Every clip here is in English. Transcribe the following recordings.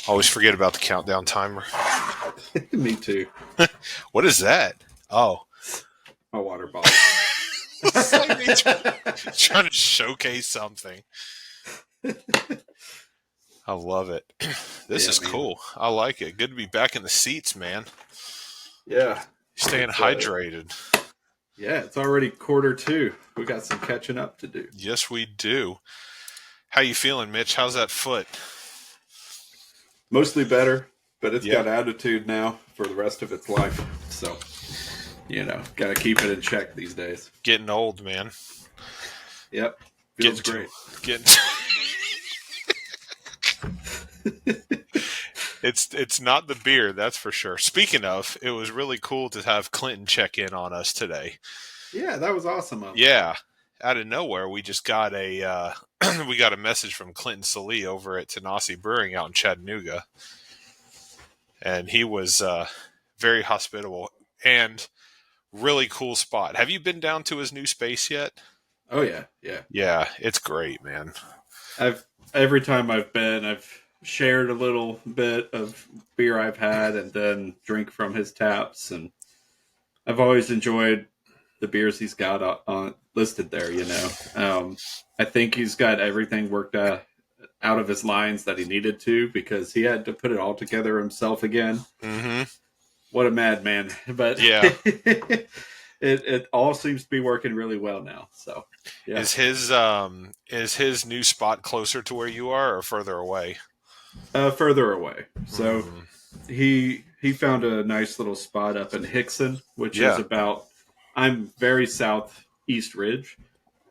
Always forget about the countdown timer. Me too. What is that? Oh. My water bottle. It's like he's trying to showcase something. I love it. This is cool. I like it. Good to be back in the seats, man. Yeah. Staying hydrated. Yeah, it's already 1:45. We got some catching up to do. Yes, we do. How you feeling, Mitch? How's that foot? Mostly better, but it's got attitude now for the rest of its life. So, got to keep it in check these days. Getting old, man. Yep. Feels great. It's not the beer, that's for sure. Speaking of, it was really cool to have Clinton check in on us today. Yeah, that was awesome. Yeah, out of nowhere, we just got a message from Clinton Salee over at Tanasi Brewing out in Chattanooga, and he was very hospitable and really cool spot. Have you been down to his new space yet? Oh yeah. Yeah, it's great, man. Every time I've been, I've shared a little bit of beer I've had and then drink from his taps, and I've always enjoyed the beers he's got on listed there. I think he's got everything worked out of his lines that he needed to, because he had to put it all together himself again. Mm-hmm. What a madman! But yeah. It all seems to be working really well now. So, yeah. Is his new spot closer to where you are or further away? Further away. So he found a nice little spot up in Hickson, which is about, I'm very southeast ridge,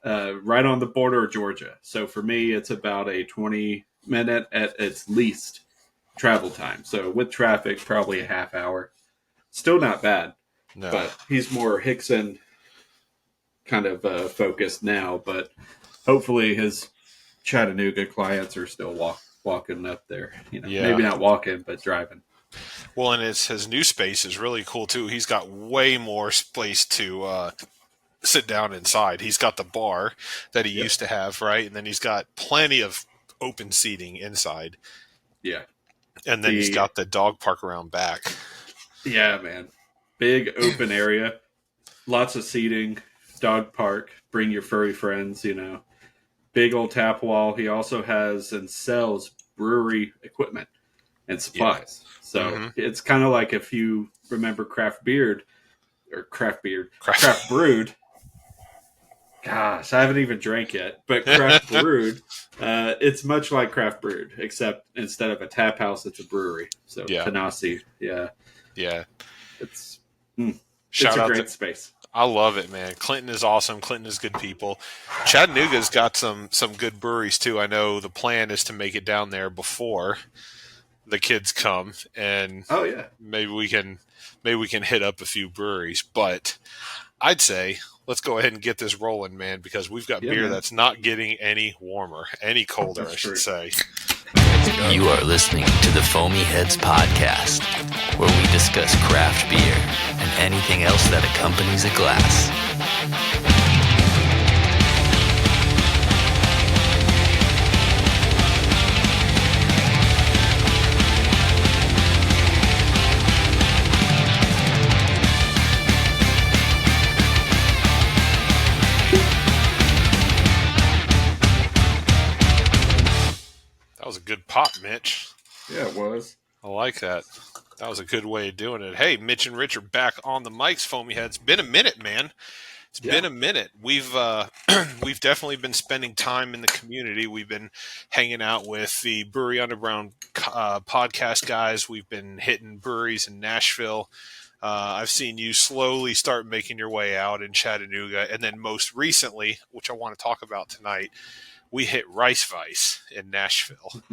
right on the border of Georgia. So for me, it's about a 20-minute at its least travel time. So with traffic, probably a half hour. Still not bad. No. But he's more Hickson kind of focused now. But hopefully his Chattanooga clients are still walking up there. Maybe not walking, but driving. Well, and his new space is really cool too. He's got way more space to sit down inside. He's got the bar that he used to have, right? And then he's got plenty of open seating inside. Yeah. And then he's got the dog park around back. Yeah, man. Big open area. Lots of seating. Dog park. Bring your furry friends, Big old tap wall. He also has and sells brewery equipment and supplies. Yeah. So it's kind of like, if you remember Craft Brewed. Gosh, I haven't even drank yet. But Craft Brewed, it's much like Craft Brewed, except instead of a tap house, it's a brewery. So Tanasi, yeah. It's a great space. I love it, man. Clinton is awesome. Clinton is good people. Chattanooga's got some good breweries too. I know the plan is to make it down there before the kids come, and maybe we can hit up a few breweries. But I'd say let's go ahead and get this rolling, man, because we've got beer that's not getting any colder, I should say. You are listening to the Foamy Heads Podcast, where we discuss craft beer and anything else that accompanies a glass. That was a good pop, Mitch. Yeah, it was. I like that. That was a good way of doing it. Hey, Mitch and Richard back on the mics, Foamy Heads. Been a minute, man. It's been a minute. We've definitely been spending time in the community. We've been hanging out with the Brewery Underground podcast guys. We've been hitting breweries in Nashville. I've seen you slowly start making your way out in Chattanooga. And then most recently, which I want to talk about tonight, we hit Rice Vice in Nashville.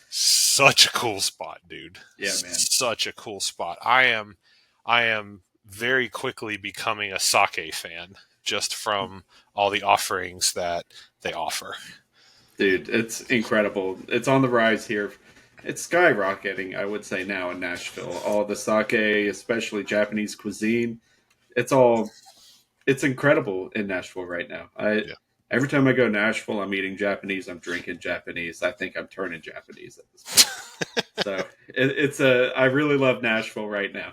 Such a cool spot, dude. Yeah, man. Such a cool spot. I am very quickly becoming a sake fan just from all the offerings that they offer. Dude, it's incredible. It's on the rise here. It's skyrocketing, I would say, now in Nashville. All the sake, especially Japanese cuisine, it's incredible in Nashville right now. Every time I go to Nashville, I'm eating Japanese. I'm drinking Japanese. I think I'm turning Japanese at this point. So I really love Nashville right now.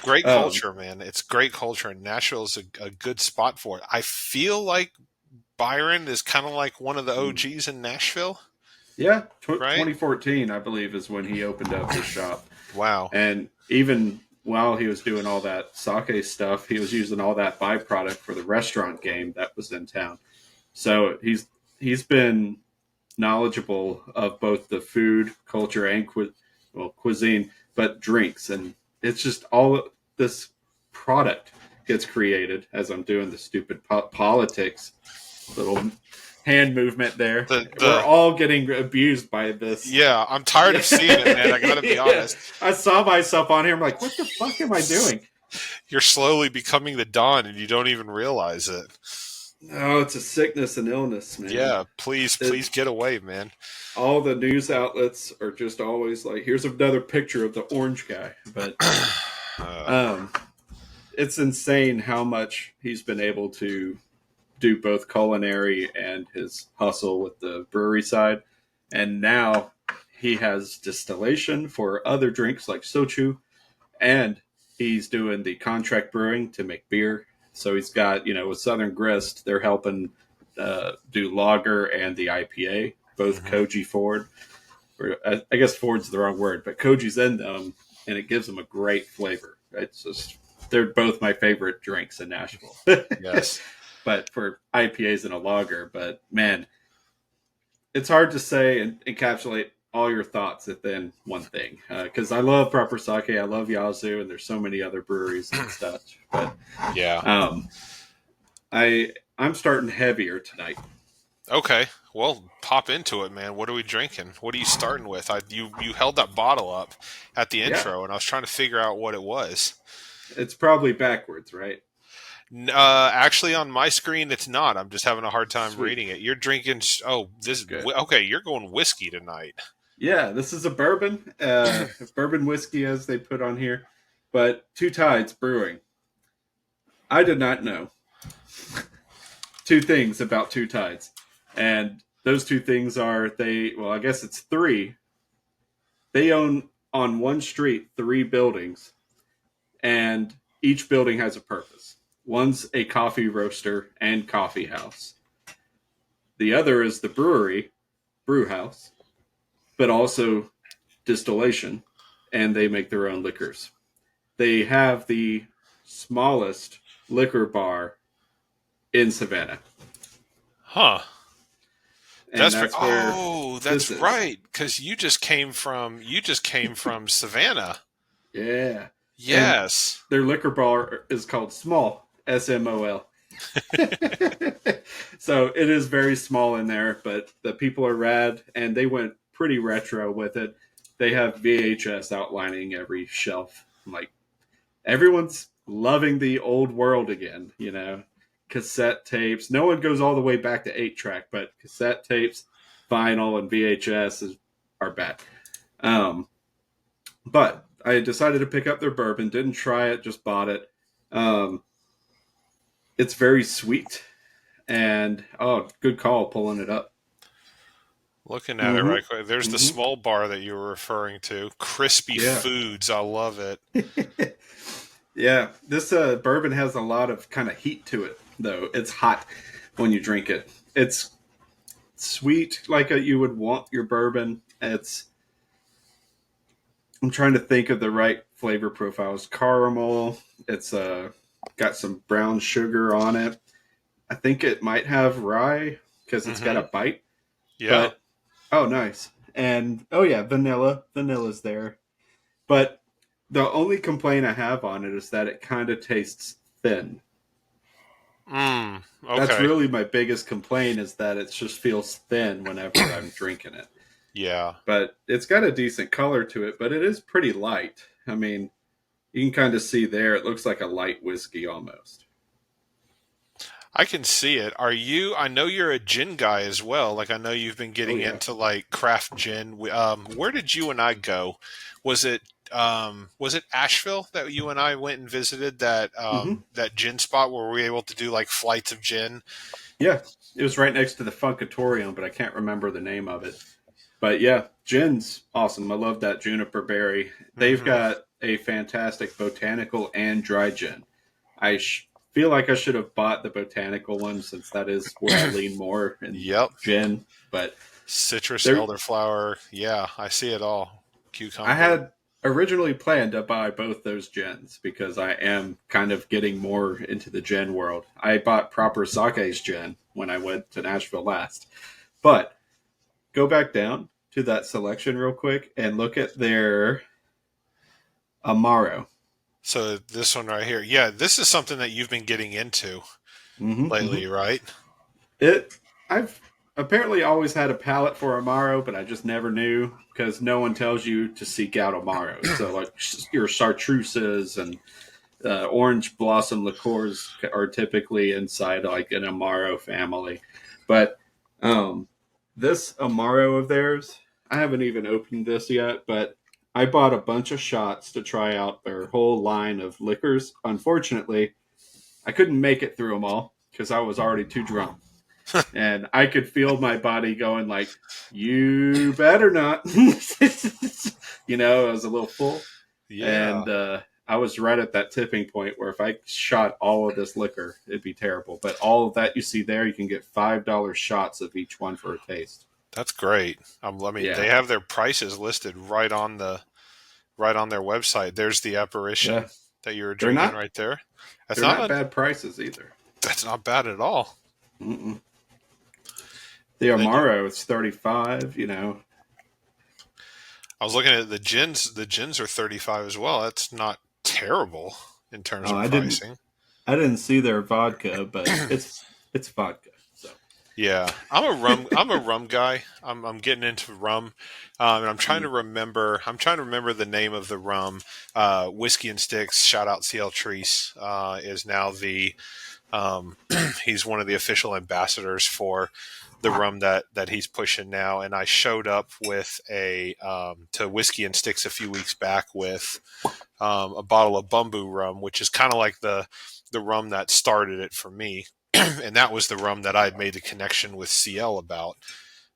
Great culture, man. It's great culture, and Nashville is a good spot for it. I feel like Byron is kind of like one of the OGs in Nashville. Yeah, right? 2014, I believe, is when he opened up his shop. Wow. And even while he was doing all that sake stuff, he was using all that byproduct for the restaurant game that was in town. So he's been knowledgeable of both the food culture and cuisine, but drinks, and it's just all of this product gets created as I'm doing the stupid politics little hand movement there. We're all getting abused by this. Yeah, I'm tired of seeing it, man. I gotta be honest. I saw myself on here. I'm like, what the fuck am I doing? You're slowly becoming the Don, and you don't even realize it. No, it's a sickness and illness, man. Yeah, please get away, man. All the news outlets are just always like, here's another picture of the orange guy. But it's insane how much he's been able to do both culinary and his hustle with the brewery side. And now he has distillation for other drinks like sochu, and he's doing the contract brewing to make beer. So he's got, with Southern Grist, they're helping do lager and the IPA, both Koji Ford. Or, I guess Ford's the wrong word, but Koji's in them, and it gives them a great flavor. It's just, they're both my favorite drinks in Nashville. Yes. But for IPAs and a lager. But, man, it's hard to say and encapsulate all your thoughts within one thing. Because I love proper sake, I love Yazoo, and there's so many other breweries and stuff. But yeah, I'm starting heavier tonight. Okay, well, pop into it, man. What are we drinking? What are you starting with? You held that bottle up at the intro, and I was trying to figure out what it was. It's probably backwards, right? Actually, on my screen, it's not. I'm just having a hard time reading it. You're drinking. Oh, this. Okay, you're going whiskey tonight. Yeah, this is a bourbon, bourbon whiskey as they put on here, but Two Tides Brewing. I did not know two things about Two Tides, and those two things are I guess it's three. They own on one street 3 buildings, and each building has a purpose. One's a coffee roaster and coffee house. The other is the brew house, but also distillation, and they make their own liquors. They have the smallest liquor bar in Savannah. Huh. And that's right. Because you just came from Savannah. Yeah. Yes. And their liquor bar is called Small, SMOL. So it is very small in there, but the people are rad, and they went pretty retro with it. They have VHS outlining every shelf. Like, everyone's loving the old world again, cassette tapes. No one goes all the way back to 8-track, but cassette tapes, vinyl, and VHS are back. But I decided to pick up their bourbon, didn't try it, just bought it. It's very sweet, and good call pulling it up. Looking at it right quick. There's the small bar that you were referring to. Crispy Foods. I love it. Yeah, this bourbon has a lot of kind of heat to it, though. It's hot when you drink it. It's sweet like you would want your bourbon. I'm trying to think of the right flavor profiles. Caramel. It's got some brown sugar on it. I think it might have rye because it's got a bite. Yeah. But, nice. And, vanilla. Vanilla's there. But the only complaint I have on it is that it kind of tastes thin. Okay. That's really my biggest complaint, is that it just feels thin whenever I'm drinking it. Yeah. But it's got a decent color to it, but it is pretty light. I mean, you can kind of see there, it looks like a light whiskey almost. I can see it. I know you're a gin guy as well. Like, I know you've been getting into like craft gin. Where did you and I go? Was it Asheville that you and I went and visited that gin spot where we were able to do like flights of gin? Yeah, it was right next to the Funkatorium, but I can't remember the name of it. But yeah, gin's awesome. I love that juniper berry. They've got a fantastic botanical and dry gin. I feel like I should have bought the botanical one since that is where I lean more in gin. But citrus, elderflower. Yeah, I see it all. Cucumber. I had originally planned to buy both those gins because I am kind of getting more into the gin world. I bought Proper Sake's gin when I went to Nashville last. But go back down to that selection real quick and look at their Amaro. So this one right here. Yeah, this is something that you've been getting into lately, right? I've apparently always had a palate for Amaro, but I just never knew because no one tells you to seek out Amaro. So like your chartreuses and orange blossom liqueurs are typically inside like an Amaro family. But this Amaro of theirs, I haven't even opened this yet, but I bought a bunch of shots to try out their whole line of liquors. Unfortunately, I couldn't make it through them all because I was already too drunk. And I could feel my body going like, you better not. You know, I was a little full. Yeah. And I was right at that tipping point where if I shot all of this liquor, it'd be terrible. But all of that you see there, you can get $5 shots of each one for a taste. That's great. They have their prices listed right on their website. There's the apparition that you were drinking right there. They're not bad prices either. That's not bad at all. Mm-mm. The Amaro is $35. You know, I was looking at the gins. The gins are $35 as well. That's not terrible in terms of pricing. I didn't see their vodka, but it's vodka. Yeah, I'm a rum guy. I'm getting into rum, and I'm trying to remember. I'm trying to remember the name of the rum. Whiskey and Sticks. Shout out CL Treese is now the. He's one of the official ambassadors for the rum that he's pushing now. And I showed up with to Whiskey and Sticks a few weeks back with a bottle of Bumbu rum, which is kind of like the rum that started it for me. And that was the rum that I had made the connection with CL about.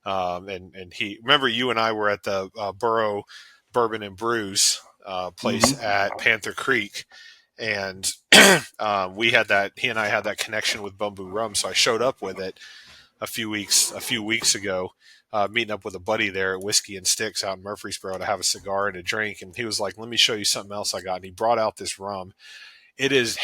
And he, remember you and I were at the Burrow Bourbon and Brews place at Panther Creek. And he and I had that connection with Bumbu rum. So I showed up with it a few weeks ago, meeting up with a buddy there at Whiskey and Sticks out in Murfreesboro to have a cigar and a drink. And he was like, let me show you something else I got. And he brought out this rum. It is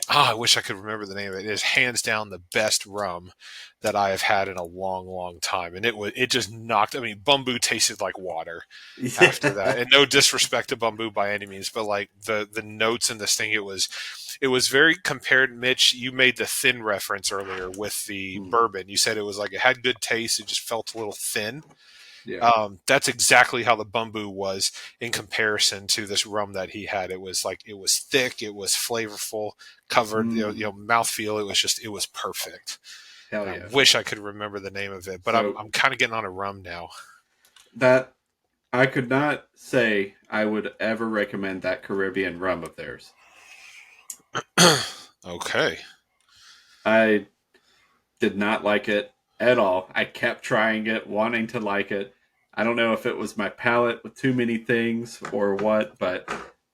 I wish I could remember the name of it. It is hands down the best rum that I have had in a long, long time. And it just knocked, Bumbu tasted like water after that. And no disrespect to Bumbu by any means, but like the notes in this thing, it was very compared. Mitch, you made the thin reference earlier with the bourbon. You said it was like, it had good taste. It just felt a little thin. Yeah. That's exactly how the Bumbu was in comparison to this rum that he had. It was like, it was thick, it was flavorful, covered, mouthfeel. It was perfect. Hell yeah. I wish I could remember the name of it, but I'm kind of getting on a rum now. That I could not say I would ever recommend that Caribbean rum of theirs. Okay. I did not like it at all. I kept trying it, wanting to like it. I don't know if it was my palate with too many things or what, but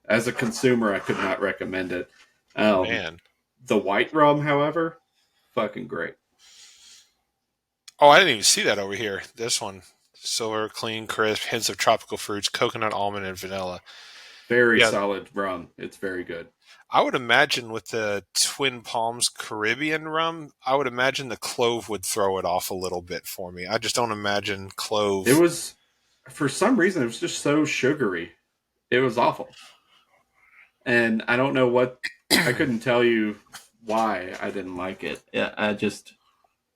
as a consumer, I could not recommend it. Man. The white rum, however, fucking great. Oh, I didn't even see that over here. This one. Silver, clean, crisp, hints of tropical fruits, coconut, almond, and vanilla. Very solid rum. It's very good. I would imagine with the Twin Palms Caribbean rum, I would imagine the clove would throw it off a little bit for me. I just don't imagine clove. It was, for some reason, it was just so sugary. It was awful. And I don't know what, I couldn't tell you why I didn't like it. Yeah,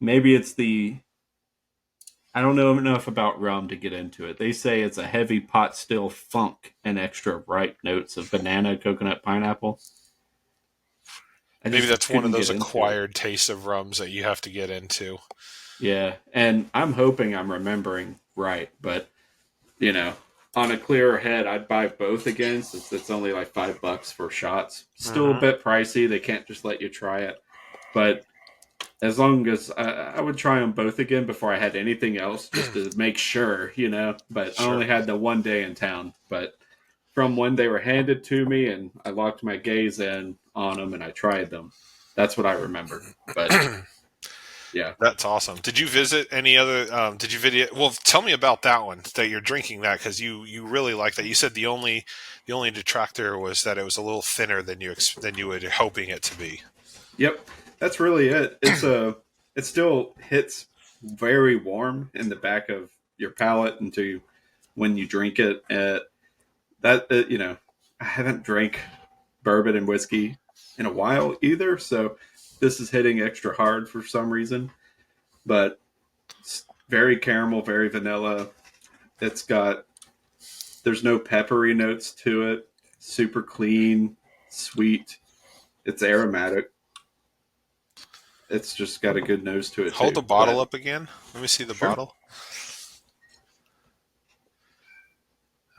maybe it's I don't know enough about rum to get into it. They say it's a heavy pot still funk and extra ripe notes of banana, coconut, pineapple. Maybe that's one of those acquired tastes of rums that you have to get into. Yeah, and I'm hoping I'm remembering right, but, on a clearer head, I'd buy both again since it's only like $5 for shots. Still a bit pricey. They can't just let you try it. But as long as I would try them both again before I had anything else, just to make sure, But I Sure. only had the one day in town. But from when they were handed to me and I locked my gaze in on them and I tried them, that's what I remember. But yeah. That's awesome. Did you visit any other? Did you video? Well, tell me about that one that you're drinking that because you really like that. You said the only detractor was that it was a little thinner than you were hoping it to be. Yep. That's really it. It still hits very warm in the back of your palate into when you drink it. I haven't drank bourbon and whiskey in a while either, so this is hitting extra hard for some reason. But it's very caramel, very vanilla. There's no peppery notes to it. Super clean, sweet. It's aromatic. It's just got a good nose to it. Hold too. the bottle up again. Let me see the Sure. bottle.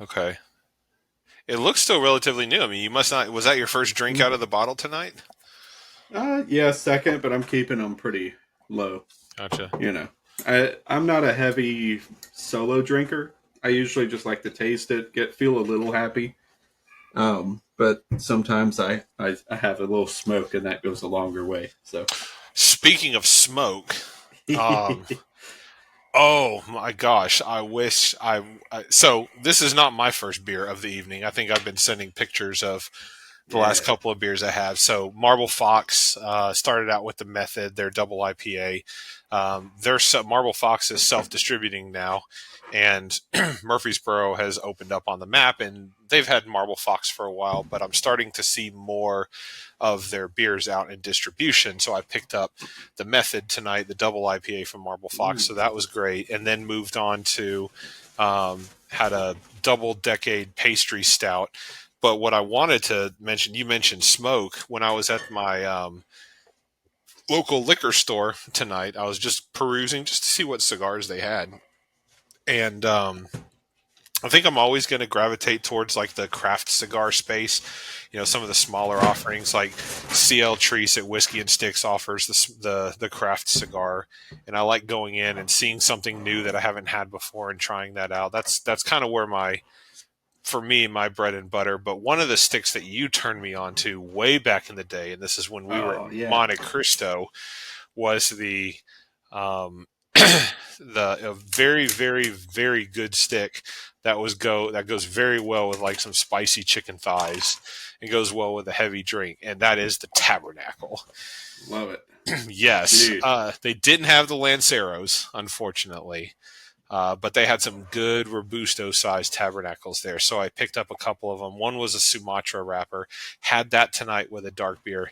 Okay. It looks still relatively new. I mean, you must not. Was that your first drink out of the bottle tonight? Yeah, second, but I'm keeping them pretty low. Gotcha. I'm not a heavy solo drinker. I usually just like to taste it, feel a little happy. But sometimes I have a little smoke, and that goes a longer way. So, Speaking of smoke, oh my gosh, I wish so this is not my first beer of the evening. I think I've been sending pictures of the last couple of beers I have. So Marble Fox started out with the Method, their double IPA. Marble Fox is self-distributing now, and Murfreesboro has opened up on the map, and they've had Marble Fox for a while, but I'm starting to see more of their beers out in distribution. So I picked up the Method tonight, the double IPA from Marble Fox. So that was great. And then moved on to had a double decade pastry stout. But what I wanted to mention, you mentioned smoke. When I was at my local liquor store tonight, I was just perusing just to see what cigars they had. And I think I'm always going to gravitate towards like the craft cigar space. Some of the smaller offerings like CL Treese at Whiskey and Sticks offers the craft cigar, and I like going in and seeing something new that I haven't had before and trying that out. That's kind of where my bread and butter. But one of the sticks that you turned me on to way back in the day, and this is when we were in Monte Cristo, was the a very, very, very good stick that goes very well with like some spicy chicken thighs and goes well with a heavy drink, and that is the Tabernacle. Love it. Yes. They didn't have the Lanceros, unfortunately, but they had some good Robusto-sized Tabernacles there, so I picked up a couple of them. One was a Sumatra wrapper. Had that tonight with a dark beer.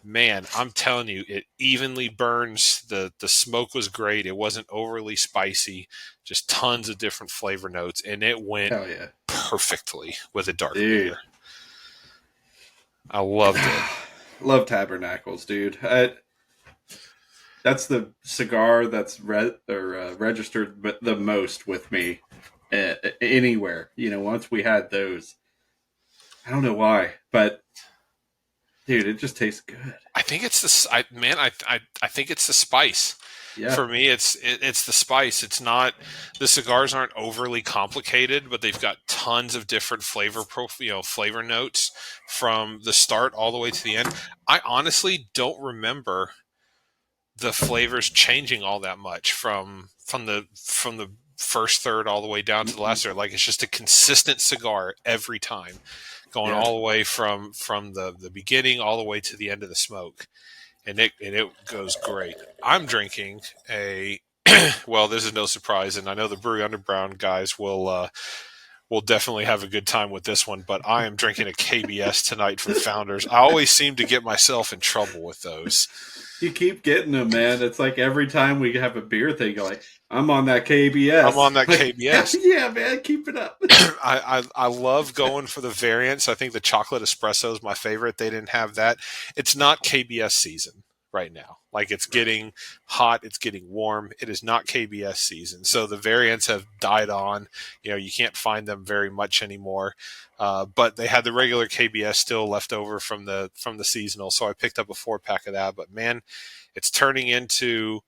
Man, I'm telling you, it evenly burns. The smoke was great. It wasn't overly spicy, just tons of different flavor notes, and it went perfectly with a dark beer. I loved it. Love Tabernacles, dude. That's the cigar that's registered the most with me anywhere. Once we had those, I don't know why, but dude, it just tastes good. I think it's I think it's the spice. Yeah. For me, it's the spice. It's not, the cigars aren't overly complicated, but they've got tons of different flavor notes from the start all the way to the end. I honestly don't remember the flavors changing all that much from the first third all the way down to the last third. Like, it's just a consistent cigar every time, going all the way from the beginning all the way to the end of the smoke. And it goes great. I'm drinking well, this is no surprise, and I know the Brewery Underground guys will definitely have a good time with this one, but I am drinking a KBS tonight from Founders. I always seem to get myself in trouble with those. You keep getting them, man. It's like every time we have a beer thing, you're like, I'm on that KBS. I'm on that KBS. Yeah, man, keep it up. I love going for the variants. I think the chocolate espresso is my favorite. They didn't have that. It's not KBS season right now. Like it's getting hot, it's getting warm. It is not KBS season, so the variants have died on. You can't find them very much anymore. But they had the regular KBS still left over from the seasonal, so I picked up a 4-pack of that. But man, it's turning into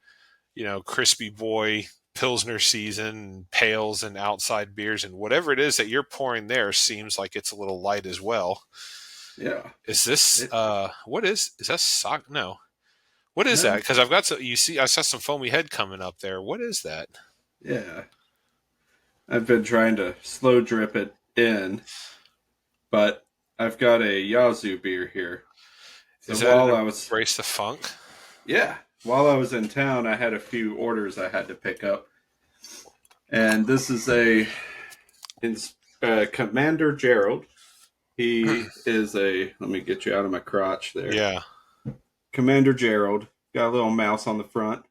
crispy boy Pilsner season, pales and outside beers, and whatever it is that you're pouring there seems like it's a little light as well. Yeah. Is this what is that sock? No. What is that? Because I've got I saw some foamy head coming up there. What is that? Yeah. I've been trying to slow drip it in, but I've got a Yazoo beer here. So is that while I was Embrace the Funk? Yeah. While I was in town, I had a few orders I had to pick up. And this is a Commander Gerald. He is let me get you out of my crotch there. Yeah. Commander Gerald. Got a little mouse on the front.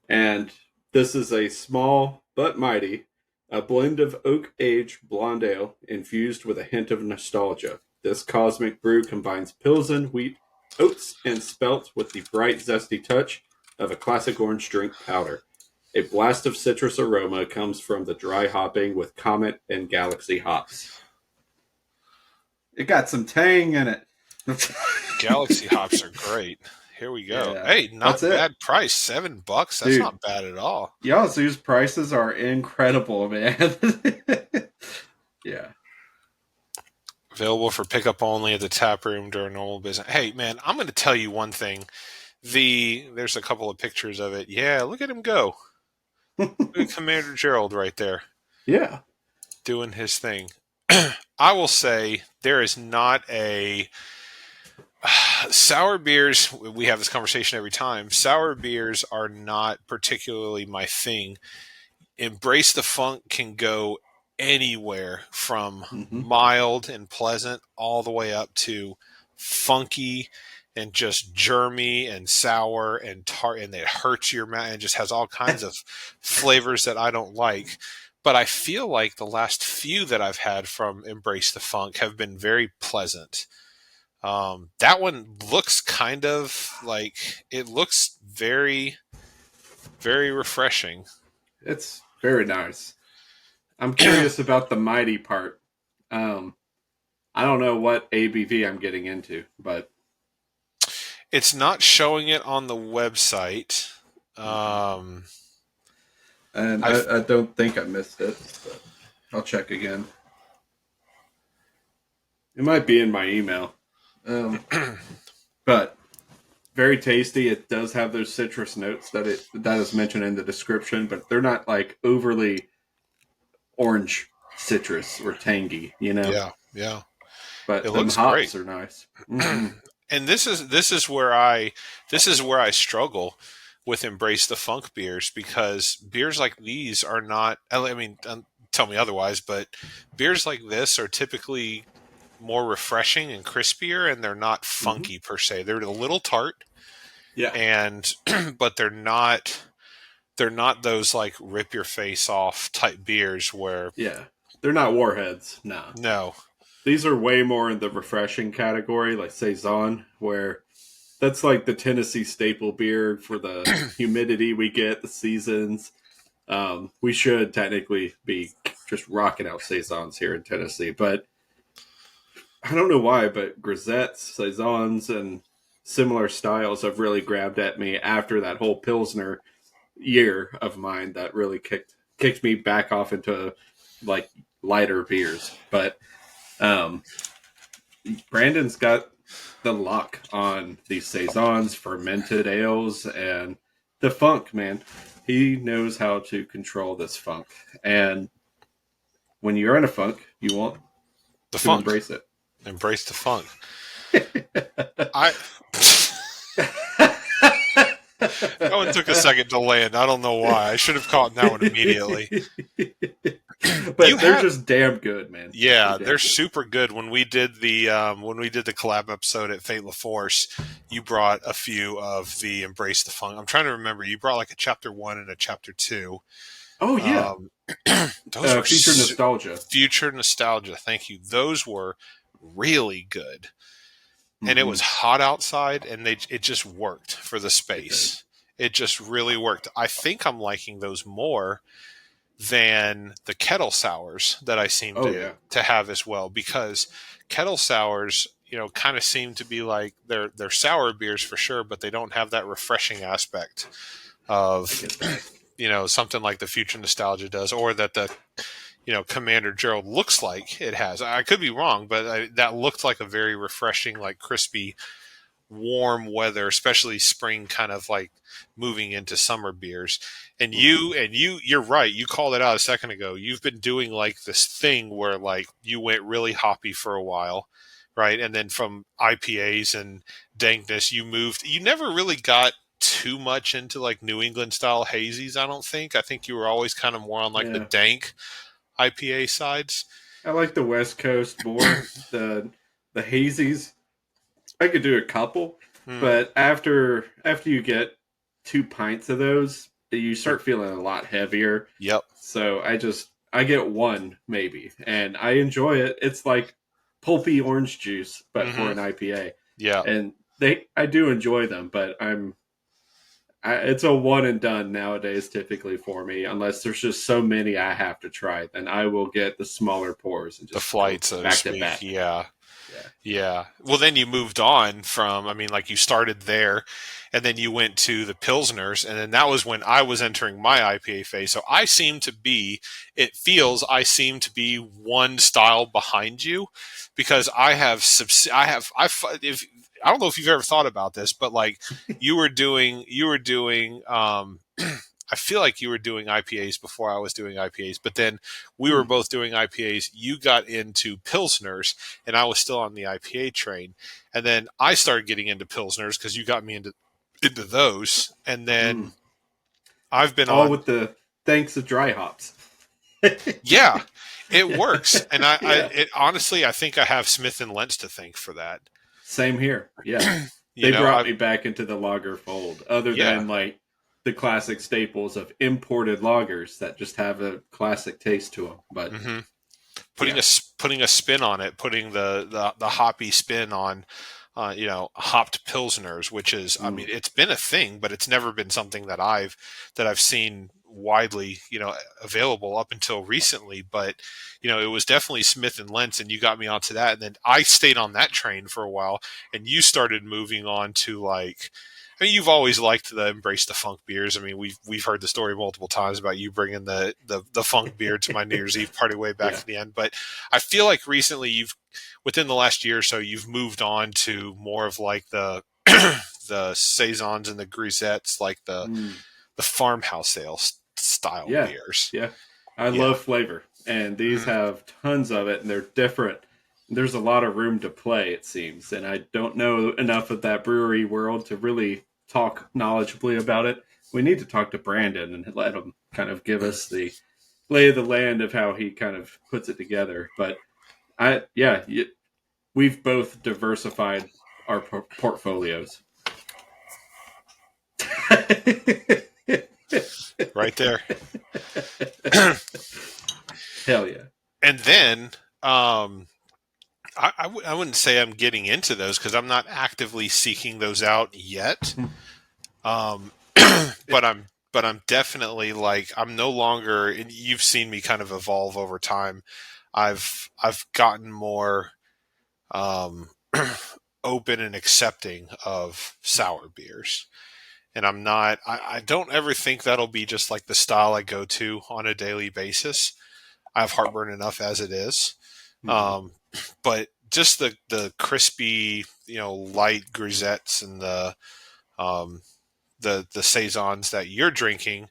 And this is a small but mighty, a blend of oak-aged blonde ale infused with a hint of nostalgia. This cosmic brew combines Pilsen, wheat, oats, and spelt with the bright, zesty touch of a classic orange drink powder. A blast of citrus aroma comes from the dry hopping with Comet and Galaxy hops. It got some tang in it. Galaxy hops are great. Here we go. Yeah, hey, not bad price. $7. That's Dude, not bad at all. Yazoo's prices are incredible, man. Yeah. Available for pickup only at the tap room during normal business. Hey, man, I'm going to tell you one thing. There's a couple of pictures of it. Yeah, look at him go. Look at Commander Gerald right there. Yeah. Doing his thing. I will say there is not a sour beers. We have this conversation every time. Sour beers are not particularly my thing. Embrace the Funk can go anywhere from mild and pleasant all the way up to funky and just germy and sour and tart, and it hurts your mouth and just has all kinds of flavors that I don't like. But I feel like the last few that I've had from Embrace the Funk have been very pleasant. That one looks kind of like, it looks very, very refreshing. It's very nice. I'm curious about the mighty part. I don't know what ABV I'm getting into, but it's not showing it on the website. And I don't think I missed it, but I'll check again. It might be in my email. But very tasty. It does have those citrus notes that is mentioned in the description, but they're not like overly orange citrus or tangy, Yeah. But it them looks hops great. are nice. And this is where I struggle with Embrace the Funk beers, because beers like these are not, I mean, tell me otherwise, but beers like this are typically more refreshing and crispier, and they're not funky per se. They're a little tart. Yeah. And but they're not those like rip your face off type beers where they're not warheads. No. These are way more in the refreshing category, like Saison, where that's like the Tennessee staple beer for the humidity we get, the seasons. We should technically be just rocking out Saisons here in Tennessee, but I don't know why, but grisettes, Saisons, and similar styles have really grabbed at me after that whole Pilsner year of mine that really kicked me back off into like lighter beers. But Brandon's got the lock on these Saisons, fermented ales, and the funk, man. He knows how to control this funk. And when you're in a funk, you want the to funk. embrace it. Embrace the funk. That one took a second to land. I don't know why. I should have caught that one immediately. But they're just damn good, man. Yeah, they're super good. When we did the collab episode at Fate La Force, you brought a few of the Embrace the Funk. I'm trying to remember. You brought like a chapter 1 and a chapter 2. Oh yeah. Those were Future Nostalgia. Future Nostalgia. Thank you. Those were really good. and it was hot outside, and it just worked for the space. It just really worked. I think I'm liking those more than the kettle sours that I seem to have as well, because kettle sours, kind of seem to be like they're sour beers for sure, but they don't have that refreshing aspect of something like the Future Nostalgia does, or that the Commander Gerald looks like it has. I could be wrong, but that looked like a very refreshing, like crispy, warm weather, especially spring, kind of like moving into summer beers. And you're right. You called it out a second ago. You've been doing like this thing where like you went really hoppy for a while, right? And then from IPAs and dankness, you moved. You never really got too much into like New England style hazies. I think you were always kind of more on like the dank IPA sides. I like the West Coast more. the hazies, I could do a couple, but after you get 2 pints of those, you start feeling a lot heavier. Yep. So I get one maybe, and I enjoy it. It's like pulpy orange juice, but for an IPA. Yeah. And I do enjoy them, but it's a one and done nowadays typically for me, unless there's just so many I have to try. Then I will get the smaller pours and just the flights back to back. Yeah. Well, then you moved on from, like you started there, and then you went to the Pilsners, and then that was when I was entering my IPA phase. So I seem to be one style behind you, because I don't know if you've ever thought about this, but like you were doing, I feel like you were doing IPAs before I was doing IPAs, but then we were both doing IPAs. You got into Pilsners, and I was still on the IPA train. And then I started getting into Pilsners because you got me into those. And then I've been all with the thanks to dry hops. Yeah, it works. And honestly, I think I have Smith and Lentz to thank for that. Same here. Yeah. They brought me back into the lager fold, other than like the classic staples of imported lagers that just have a classic taste to them. But putting a spin on it, putting the hoppy spin on hopped pilsners, which is it's been a thing, but it's never been something that I've seen widely available up until recently. But it was definitely Smith and Lentz, and you got me onto that, and then I stayed on that train for a while, and you started moving on to like, you've always liked the embrace the funk beers. We've heard the story multiple times about you bringing the funk beer to my New Year's Eve party way back at the end. But I feel like recently within the last year or so, you've moved on to more of like the the saisons and the grisettes, like the farmhouse ale style beers. Yeah, I love flavor, and these have tons of it, and they're different. There's a lot of room to play, it seems, and I don't know enough of that brewery world to really talk knowledgeably about it. We need to talk to Brandon and let him kind of give us the lay of the land of how he kind of puts it together. But we've both diversified our portfolios. Right there. Hell yeah. And then I wouldn't say I'm getting into those because I'm not actively seeking those out yet. But I'm definitely like, I'm no longer, and you've seen me kind of evolve over time. I've gotten more open and accepting of sour beers. And I don't ever think that'll be just like the style I go to on a daily basis. I have heartburn enough as it is. But just the crispy, light grisettes and the saisons that you're drinking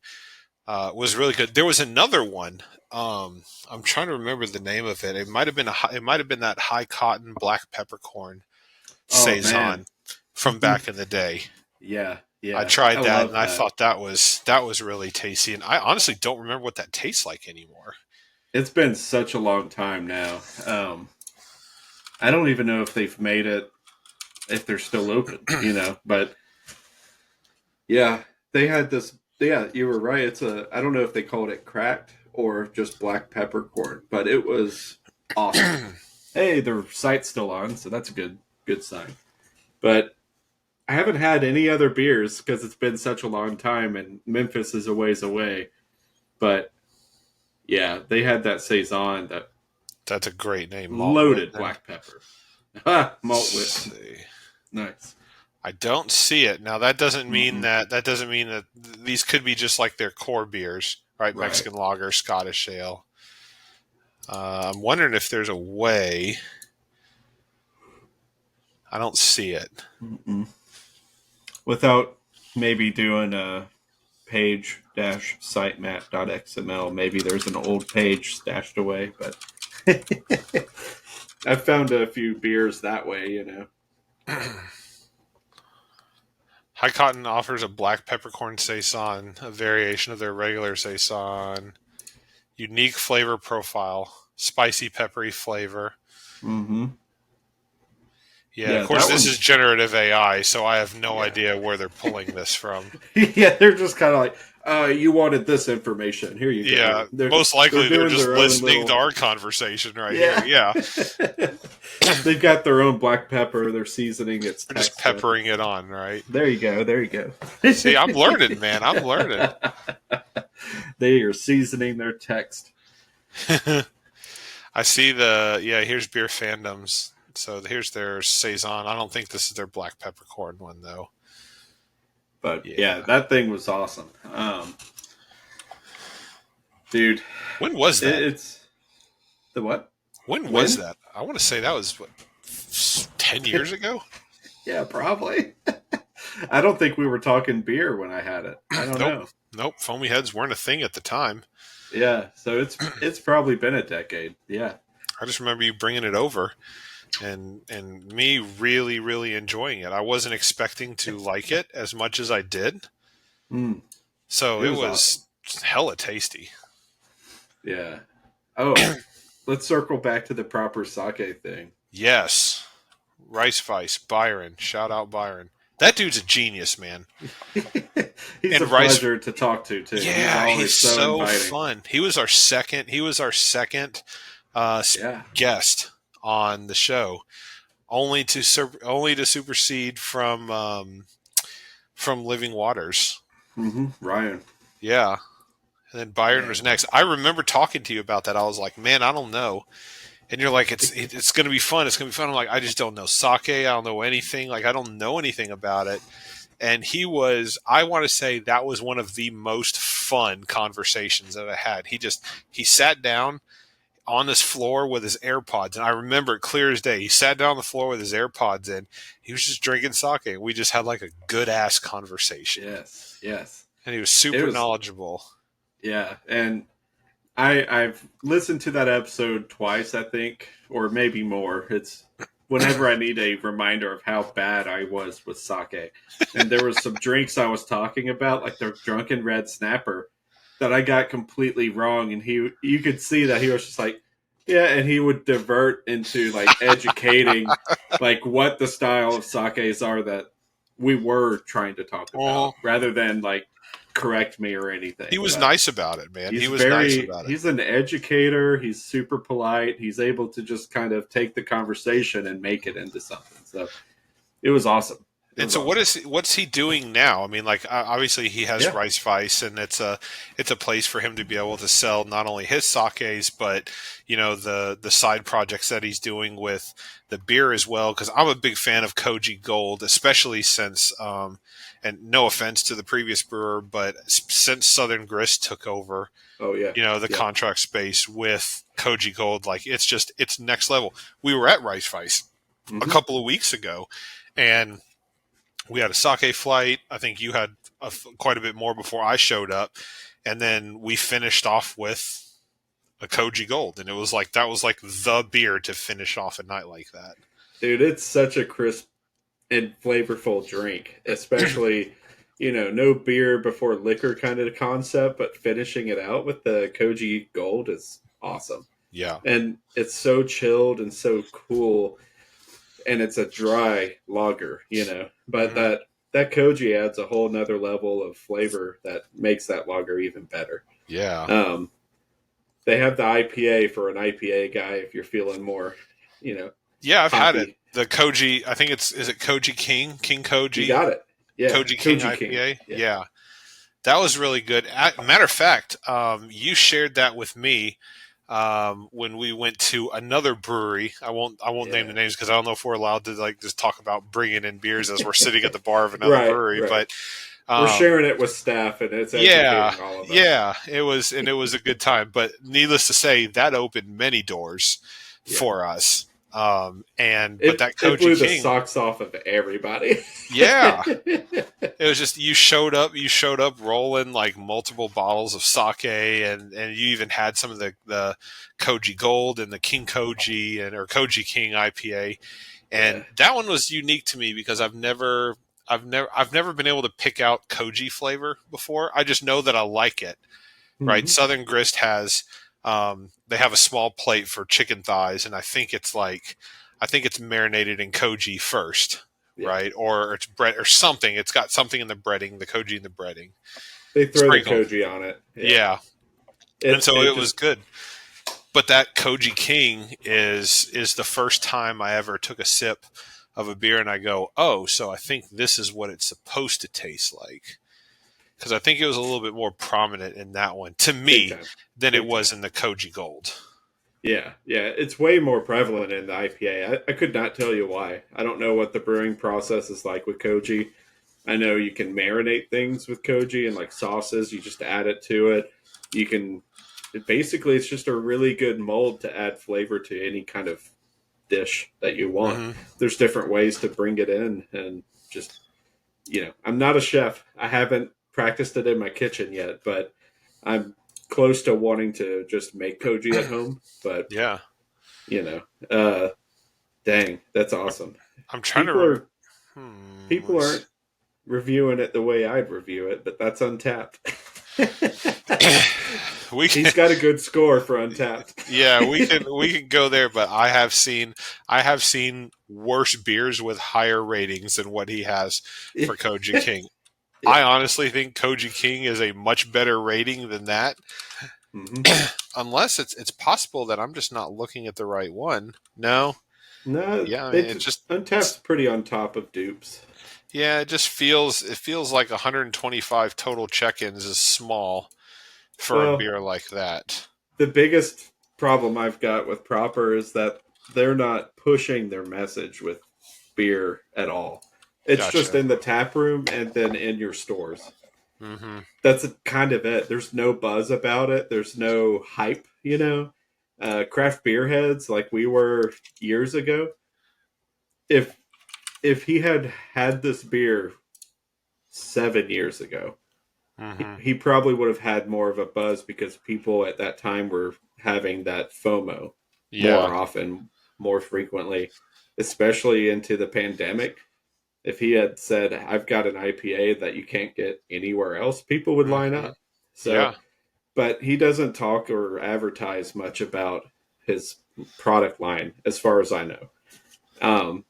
was really good. There was another one. I'm trying to remember the name of it. It might have been that high cotton black peppercorn saison from back in the day. Yeah. I tried that, and I thought that was really tasty. And I honestly don't remember what that tastes like anymore. It's been such a long time now. I don't even know if they've made it, if they're still open, but yeah, they had this. Yeah, you were right. I don't know if they called it cracked or just black peppercorn, but it was awesome. Hey, their site's still on, so that's a good sign. But I haven't had any other beers because it's been such a long time, and Memphis is a ways away. But yeah, they had that saison, That's a great name. loaded black pepper. Malt whip. Nice. I don't see it now. That doesn't mean that these could be just like their core beers, right? Mexican lager, Scottish ale. I'm wondering if there's a way. I don't see it. Without maybe doing a page-sitemap.xml, maybe there's an old page stashed away, but I found a few beers that way, High Cotton offers a black peppercorn saison, a variation of their regular saison, unique flavor profile, spicy peppery flavor. Mm-hmm. Yeah, of course, this is generative AI, so I have no idea where they're pulling this from. Yeah, they're just kind of like, you wanted this information. Here you go. Yeah, most likely they're just listening to our conversation right here. Yeah. They've got their own black pepper, their seasoning. It's just peppering it on, right? There you go. See, I'm learning, man. I'm learning. They are seasoning their text. I see here's Beer Fandoms. So here's their saison. I don't think this is their black peppercorn one, though. But yeah, that thing was awesome. Dude. When was that? It's the what? When was that? I want to say that was, 10 years ago? Yeah, probably. I don't think we were talking beer when I had it. I don't know. Nope. Foamy heads weren't a thing at the time. Yeah, so it's probably been a decade. Yeah. I just remember you bringing it over. And me really, really enjoying it. I wasn't expecting to like it as much as I did. So it was awesome. Hella tasty. Yeah. Oh, let's circle back to the proper sake thing. Yes. Rice Vice, Byron. Shout out Byron. That dude's a genius, man. He's a pleasure to talk to, too. Yeah, he's so fun. He was our second guest on the show, only to supersede from Living Waters. Ryan. Yeah. And then Byron was next. I remember talking to you about that. I was like, man, I don't know. And you're like, it's going to be fun. It's going to be fun. I'm like, I just don't know sake. I don't know anything. Like, I don't know anything about it. And I want to say that was one of the most fun conversations that I had. He sat down on this floor with his AirPods, and I remember it clear as day. He sat down on the floor with his AirPods in. He was just drinking sake. We just had like a good ass conversation. Yes. And he was super knowledgeable. Yeah, and I've listened to that episode twice, I think, or maybe more. It's whenever I need a reminder of how bad I was with sake. And there was some drinks I was talking about, like the Drunken Red Snapper, that I got completely wrong, and you could see that he was just like, yeah, and he would divert into like educating like what the style of sakes are that we were trying to talk about, rather than like correct me or anything. He was nice about it, man. He was nice about it. He's an educator. He's super polite. He's able to just kind of take the conversation and make it into something. So it was awesome. And so what's he doing now? I mean, like, obviously he has Rice Vice, and it's a place for him to be able to sell not only his sakes, but, the side projects that he's doing with the beer as well. Because I'm a big fan of Koji Gold, especially since, and no offense to the previous brewer, but since Southern Grist took over, the contract space with Koji Gold, like, it's next level. We were at Rice Vice a couple of weeks ago, and we had a sake flight. I think you had quite a bit more before I showed up. And then we finished off with a Koji Gold. And it was like, that was like the beer to finish off a night like that. Dude, it's such a crisp and flavorful drink, especially, no beer before liquor kind of concept, but finishing it out with the Koji Gold is awesome. Yeah. And it's so chilled and so cool. And it's a dry lager, but that Koji adds a whole nother level of flavor that makes that lager even better. Yeah. They have the IPA for an IPA guy if you're feeling more, Yeah, I've had it. the Koji. I think is it Koji King Koji? You got it. Yeah, Koji King Koji King. IPA. Yeah. That was really good. Matter of fact, you shared that with me when we went to another brewery. I won't name the names because I don't know if we're allowed to like just talk about bringing in beers as we're sitting at the bar of another brewery. Right. But we're sharing it with staff, and it's educating all of us. Yeah, it was a good time. But needless to say, that opened many doors for us. But that Koji blew King, the socks off of everybody. Yeah, it was just you showed up rolling like multiple bottles of sake, and you even had some of the Koji Gold and the King Koji or Koji King IPA, and that one was unique to me because I've never been able to pick out Koji flavor before. I just know that I like it. Right, Southern Grist has. They have a small plate for chicken thighs, and I think it's marinated in Koji first, right? Or it's bread or something. It's got something in the breading, the Koji in the breading. They throw the Koji on it. Yeah. And so it was good. But that Koji King is the first time I ever took a sip of a beer and I go, oh, so I think this is what it's supposed to taste like. Because I think it was a little bit more prominent in that one, to me, than it was in the Koji Gold. Yeah. It's way more prevalent in the IPA. I could not tell you why. I don't know what the brewing process is like with Koji. I know you can marinate things with Koji and like sauces. You just add it to it. You can... Basically, it's just a really good mold to add flavor to any kind of dish that you want. There's different ways to bring it in. And just, I'm not a chef. I haven't practiced it in my kitchen yet, but I'm close to wanting to just make Koji at home. But dang, that's awesome. I'm trying to remember. People aren't reviewing it the way I'd review it, but that's Untapped. He's got a good score for Untapped. Yeah, we can go there, but I have seen worse beers with higher ratings than what he has for Koji King. Yeah. I honestly think Koji King is a much better rating than that. Unless it's possible that I'm just not looking at the right one. No. Yeah, it's just Untapped's pretty on top of Dupes. Yeah, it feels like 125 total check-ins is small for a beer like that. The biggest problem I've got with Proper is that they're not pushing their message with beer at all. It's just in the tap room and then in your stores. That's kind of it. There's no buzz about it. There's no hype, Craft beer heads like we were years ago. If he had this beer 7 years ago, he probably would have had more of a buzz because people at that time were having that FOMO more often, more frequently, especially into the pandemic. If he had said, I've got an IPA that you can't get anywhere else, people would line up. So, but he doesn't talk or advertise much about his product line, as far as I know.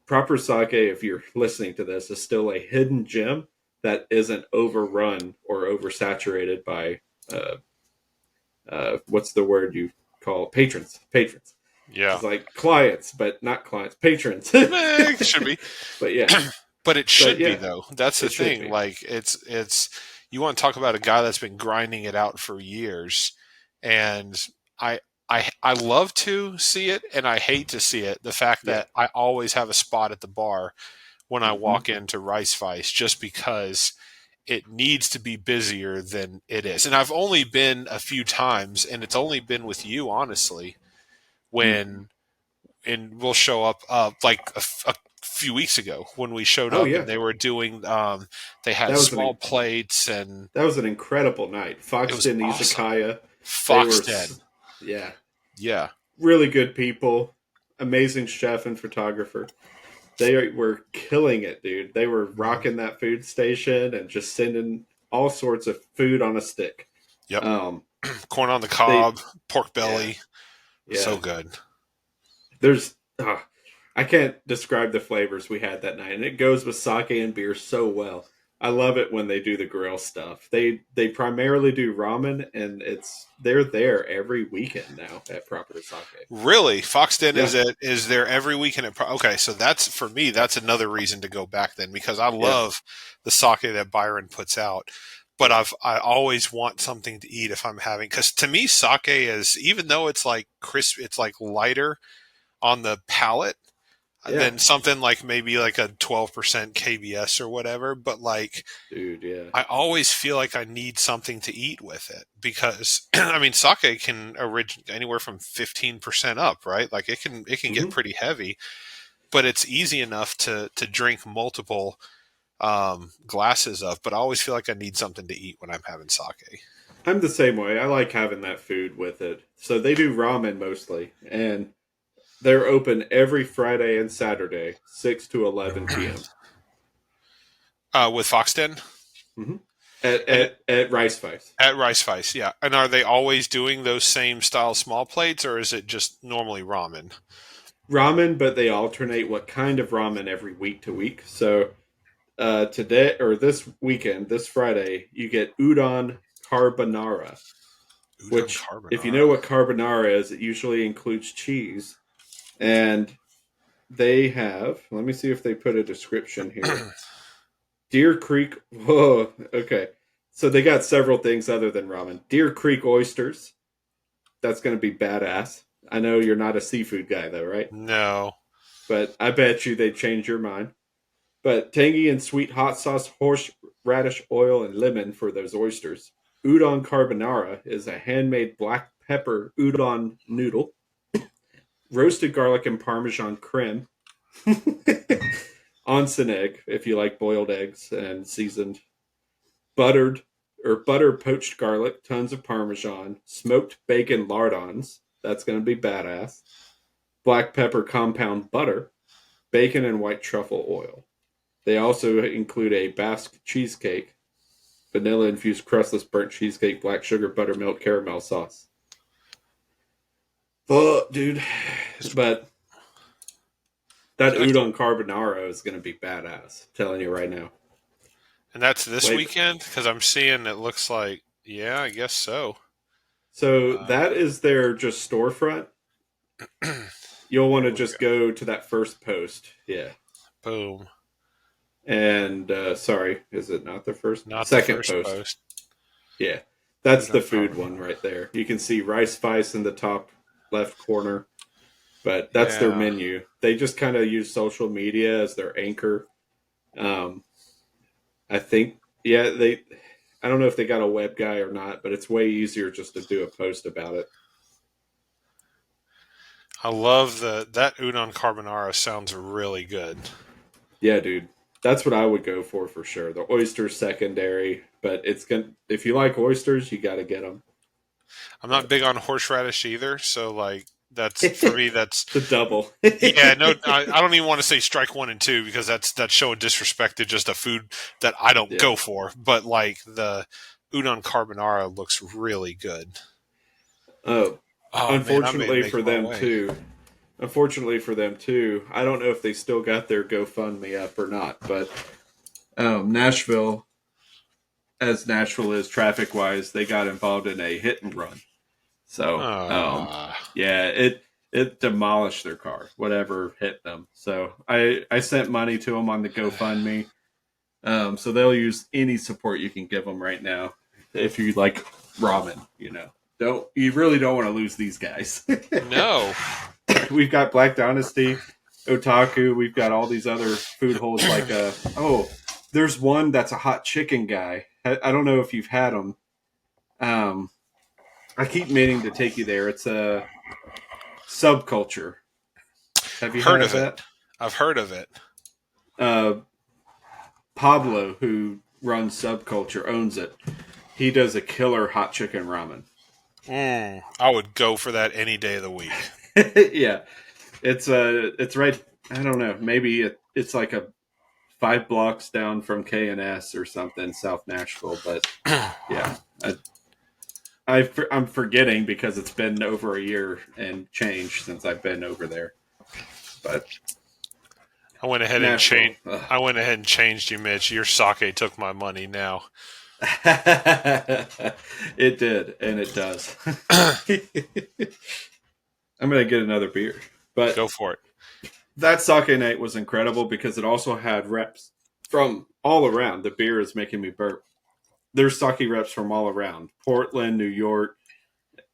Proper Sake, if you're listening to this, is still a hidden gem that isn't overrun or oversaturated by, what's the word you call it? Patrons. Yeah. It's like clients, but not clients. Patrons. It should be. But yeah. But it should be, though. That's the thing. Like, it's you want to talk about a guy that's been grinding it out for years. And I love to see it, and I hate to see it. The fact that I always have a spot at the bar when I walk into Rice Vice just because it needs to be busier than it is. And I've only been a few times, and it's only been with you, honestly, and we'll show up like a few weeks ago when we showed up and they were doing they had small plates, and that was an incredible night. Foxton Izakaya. Foxton. Yeah. Really good people. Amazing chef and photographer. They were killing it, dude. They were rocking that food station and just sending all sorts of food on a stick. Yep. Corn on the cob, pork belly. Yeah. So good. There's I can't describe the flavors we had that night, and it goes with sake and beer so well. I love it when they do the grill stuff. They primarily do ramen, and they're there every weekend now at Proper Sake. Really, Foxden Yeah, is there every weekend at okay, so that's for me. That's another reason to go back then because I yeah, love the sake that Byron puts out. But yeah, I always want something to eat if I'm having because to me sake is even though it's like crisp, it's like lighter on the palate yeah, than something like maybe like a 12% KBS or whatever. But like dude, yeah. I always feel like I need something to eat with it because I mean sake can originate anywhere from 15% up, right? Like it can get Hmm. pretty heavy, but it's easy enough to drink multiple glasses of. But I always feel like I need something to eat when I'm having sake. I'm the same way. I like having that food with it. So they do ramen mostly, and they're open every Friday and Saturday, 6 to 11 p.m. With Foxden Hmm. At and at Rice Face. at Rice Vice, yeah. And are they always doing those same style small plates, or is it just normally ramen? Ramen, but they alternate what kind of ramen every week to week. So today or this weekend, this Friday, you get udon carbonara, Udon which, if you know carbonara. what carbonara is, it usually includes cheese. And they have, let me see if they put a description here. Deer Creek, whoa, okay. So they got several things other than ramen. Deer Creek oysters, that's going to be badass. I know you're not a seafood guy, though, right? No. But I bet you they'd change your mind. But tangy and sweet hot sauce, horseradish oil, and lemon for those oysters. Udon carbonara is a handmade black pepper udon noodle. Roasted garlic and parmesan creme. Onsen egg, if you like boiled eggs and seasoned. Buttered or butter poached garlic, tons of parmesan. Smoked bacon lardons. That's going to be badass. Black pepper compound butter. Bacon and white truffle oil. They also include a Basque cheesecake, vanilla infused crustless burnt cheesecake, black sugar, buttermilk, caramel sauce. Fuck, dude. But that Can I, udon carbonara is going to be badass. I'm telling you right now. and that's this Wait. weekend because I'm seeing it looks like yeah, I guess so. So Uh, that is their just storefront. You'll want here to we just go. go to that first post. Yeah. Boom. And sorry, is it not the first? Not the Second first post. post. Yeah. That's the Udon food one carbonara. right there. You can see rice spice in the top left corner. But that's their Yeah. menu. They just kind of use social media as their anchor. Um, I think, yeah, they. I don't know if they got a web guy or not, but it's way easier just to do a post about it. I love that udon carbonara sounds really good. Yeah, dude, that's what I would go for sure. The oysters secondary, but it's gonna. If you like oysters, you got to get them. I'm not But big on horseradish either, so like that's for me. That's the double. yeah. No, I don't even want to say strike one and two because that's showing disrespect to just a food that I don't Yeah. go for. But like the udon carbonara looks really good. Oh, Oh man, I may unfortunately make for my them way. too. Unfortunately for them too. I don't know if they still got their GoFundMe up or not, but Nashville, as Nashville is traffic wise, they got involved in a hit and run. So, Uh, yeah, it demolished their car, whatever hit them. So I sent money to them on the GoFundMe. So they'll use any support you can give them right now. If you like ramen, don't you really don't want to lose these guys. no, We've got Black Dynasty, Otaku. We've got all these other food holes like there's one that's a hot chicken guy. I don't know if you've had them. Um, I keep meaning to take you there. It's a subculture. Have you heard had of it. that? I've heard of it. Uh, Pablo, who runs Subculture, owns it. He does a killer hot chicken ramen. I would go for that any day of the week. Yeah, it's right. I don't know. Maybe it's like a 5 blocks down from K&S or something, South Nashville. But yeah, I'm forgetting because it's been over a year and change since I've been over there. But I went ahead and Nashville. changed. I went ahead and changed you, Mitch. Your sake took my money now. It did, and it does. I'm gonna get another beer, but Go for it. that sake night was incredible because it also had reps from all around. The beer is making me burp. There's sake reps from all around. Portland, New York,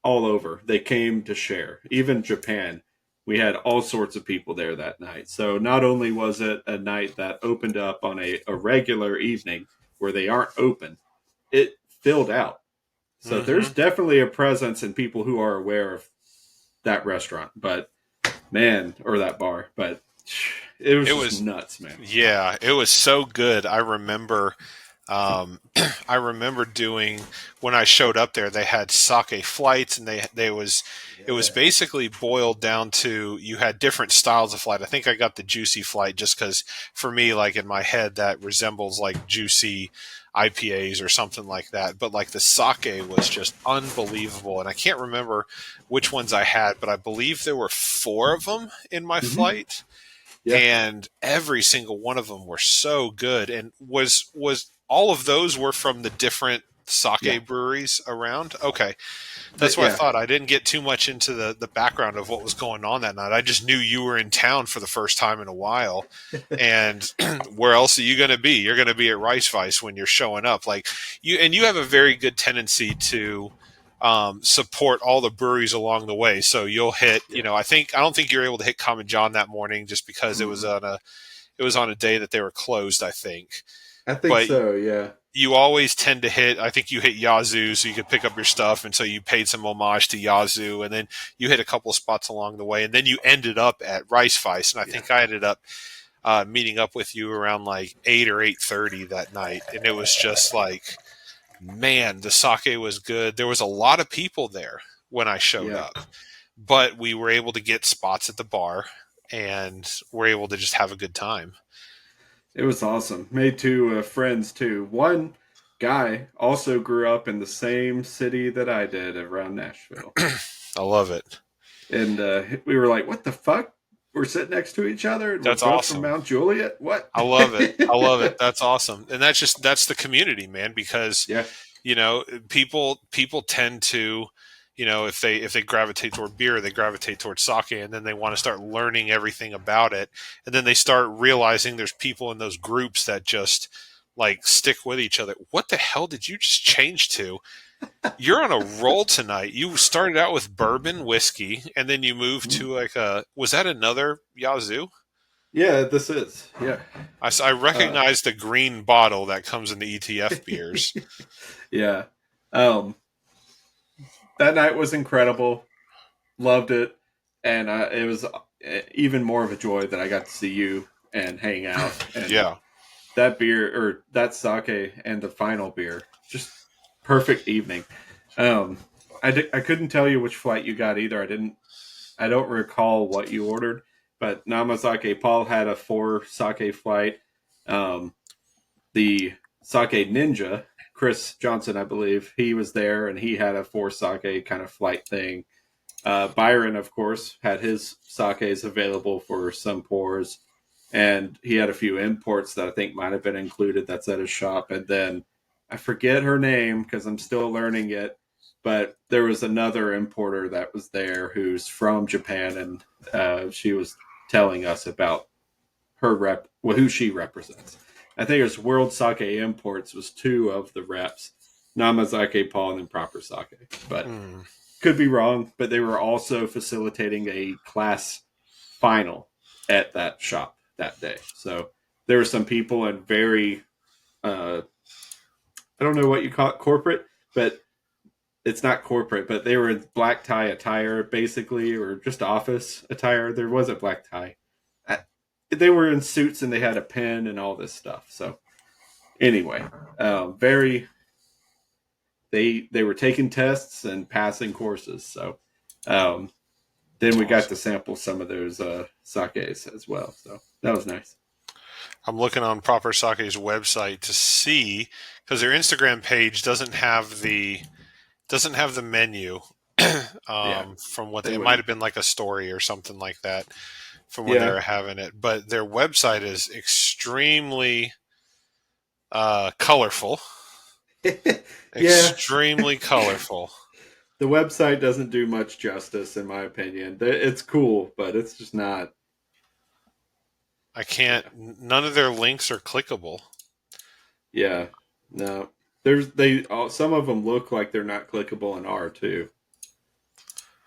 all over. They came to share. Even Japan. We had all sorts of people there that night. So not only was it a night that opened up on a regular evening where they aren't open, it filled out. So there's definitely a presence in people who are aware of that restaurant, but man, or that bar, but it was nuts, man. Yeah, it was so good. I remember I remember doing when I showed up there. They had sake flights, and it was basically boiled down to you had different styles of flight. I think I got the juicy flight just because for me, like in my head, that resembles like juicy IPAs or something like that. But like the sake was just unbelievable, and I can't remember which ones I had, but I believe there were 4 of them in my flight. Yeah. And every single one of them were so good. And was all of those were from the different sake breweries around? Okay. That's what I thought. I didn't get too much into the background of what was going on that night. I just knew you were in town for the first time in a while. And where else are you going to be? You're going to be at Rice Vice when you're showing up. Like you have a very good tendency to support all the breweries along the way. So you'll hit, I don't think you're able to hit Common John that morning just because it was on a day that they were closed, I think. So, yeah. You always tend to hit, I think you hit Yazoo so you could pick up your stuff. And so you paid some homage to Yazoo, and then you hit a couple of spots along the way. And then you ended up at Rice Vice. And I think I ended up meeting up with you around like 8 or 8:30 that night. And it was just like, man, the sake was good. There was a lot of people there when I showed up, but we were able to get spots at the bar and were able to just have a good time. It was awesome. Made 2 friends too. One guy also grew up in the same city that I did around Nashville. I love it. And we were like, what the fuck? We're sitting next to each other. And that's we're both awesome. From Mount Juliet. What? I love it. I love it. That's awesome. And that's the community, man, because people tend to, if they gravitate toward beer, they gravitate toward sake, and then they want to start learning everything about it. And then they start realizing there's people in those groups that just like stick with each other. What the hell did you just change to? You're on a roll tonight. You started out with bourbon whiskey, and then you moved to was that another Yazoo? Yeah, this is. Yeah. I recognize the green bottle that comes in the ETF beers. Yeah. That night was incredible. Loved it. And it was even more of a joy that I got to see you and hang out. And that beer, or that sake and the final beer, just perfect evening. I couldn't tell you which flight you got either. I don't recall what you ordered, but Namazake Paul had a 4 sake flight. The Sake Ninja, Chris Johnson, I believe, he was there and he had a 4 sake kind of flight thing. Byron, of course, had his sakes available for some pours, and he had a few imports that I think might have been included that's at his shop. And then I forget her name because I'm still learning it, but there was another importer that was there who's from Japan, and she was telling us about her who she represents. I think it was World Sake Imports was 2 of the reps, Namazake Paul and then Proper Sake. But could be wrong, but they were also facilitating a class final at that shop that day. So there were some people in very, I don't know what you call it, corporate, but it's not corporate, but they were in black tie attire basically, or just office attire. There was a black tie. They were in suits and they had a pen and all this stuff. So anyway, they were taking tests and passing courses. So then we got to sample some of those sakes as well. So that was nice. I'm looking on Proper Sake's website to see, because their Instagram page doesn't have the menu from what it might have been like a story or something like that. from when they were having it. But their website is extremely colorful. Extremely colorful. The website doesn't do much justice, in my opinion. It's cool, but it's just not. I can't. None of their links are clickable. Yeah, no. Some of them look like they're not clickable and are too.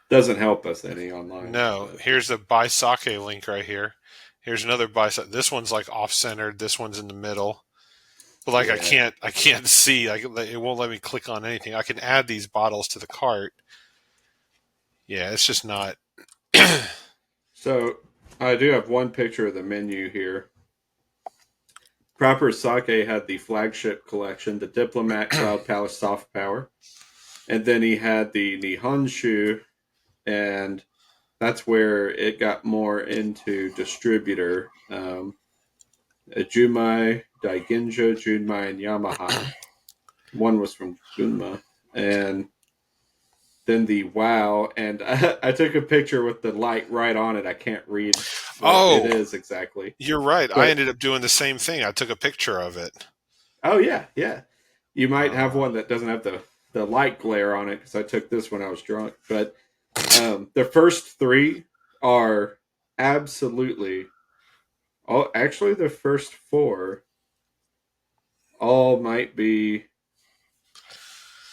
Doesn't help us any online. No, here's a buy sake link right here. Here's another buy sake. This one's like off centered. This one's in the middle. But like I can't see. It won't let me click on anything. I can add these bottles to the cart. Yeah, it's just not. So I do have one picture of the menu here. Proper Sake had the flagship collection, the Diplomat, Cloud Palace, Soft Power, and then he had the Nihonshu, and that's where it got more into distributor. Jumai, Daiginjo, Junmai, and Yamaha. One was from Gunma. And then the WoW. And I took a picture with the light right on it. I can't read what it is exactly. You're right. But I ended up doing the same thing. I took a picture of it. Oh, yeah, yeah. You might have one that doesn't have the light glare on it, because I took this when I was drunk. But the first three are absolutely... actually, the first four all might be...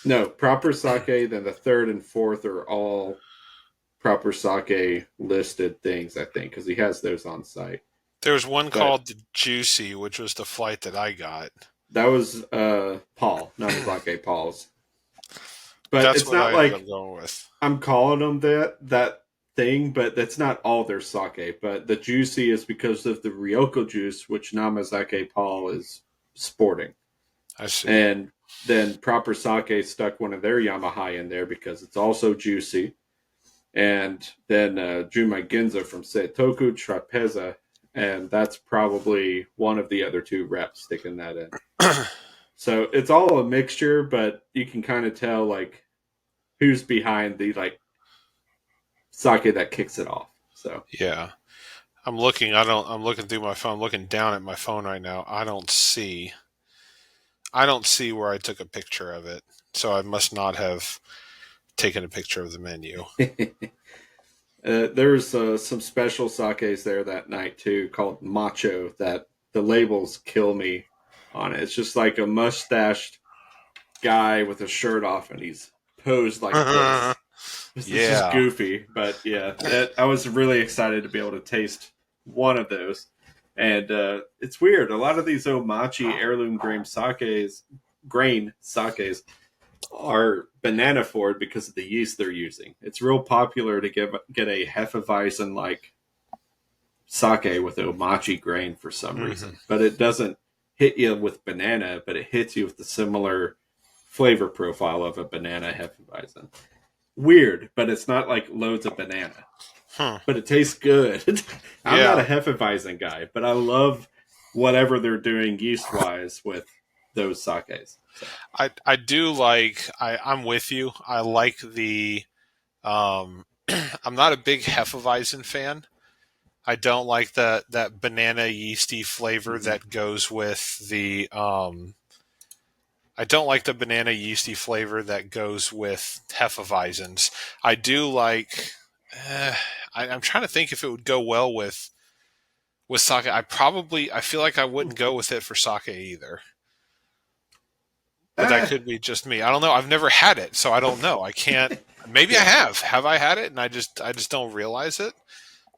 No, Proper Sake, then the third and fourth are all Proper Sake listed things, I think, because he has those on site. There was one called the Juicy, which was the flight that I got. That was Paul, Namasake Paul's. But that's it's what not I like ended up going with. I'm calling them that thing, but that's not all their sake. But the Juicy is because of the Ryoko juice, which Namasake Paul is sporting. I see. And then Proper Sake stuck one of their Yamaha in there because it's also juicy. And then Junmai Ginza from Seitoku Trapeza, and that's probably one of the other two reps sticking that in. So it's all a mixture, but you can kind of tell like who's behind the like sake that kicks it off. So yeah, I'm looking. I'm looking through my phone. I'm looking down at my phone right now. I don't see where I took a picture of it. So I must not have taken a picture of the menu. There's some special sakes there that night too, called Macho, that the labels kill me on it. It's just like a mustached guy with a shirt off, and he's posed like this. It's just goofy, but yeah, I was really excited to be able to taste one of those. And it's weird. A lot of these Omachi heirloom grain sakes are banana forward because of the yeast they're using. It's real popular to get a Hefeweizen like sake with Omachi grain for some reason, but it doesn't hit you with banana, but it hits you with the similar flavor profile of a banana Hefeweizen. Weird, but it's not like loads of banana. But it tastes good. I'm not a Hefeweizen guy, but I love whatever they're doing yeast-wise with those sakes. So. I do like, I'm with you. I like the, I'm not a big Hefeweizen fan. I don't like that banana yeasty flavor that goes with the, I don't like the banana yeasty flavor that goes with Hefeweizens. I do like, I'm trying to think if it would go well with sake. I feel like I wouldn't go with it for sake either. But that could be just me. I don't know. I've never had it, so I don't know. I can't. Maybe I have. Have I had it and I just don't realize it?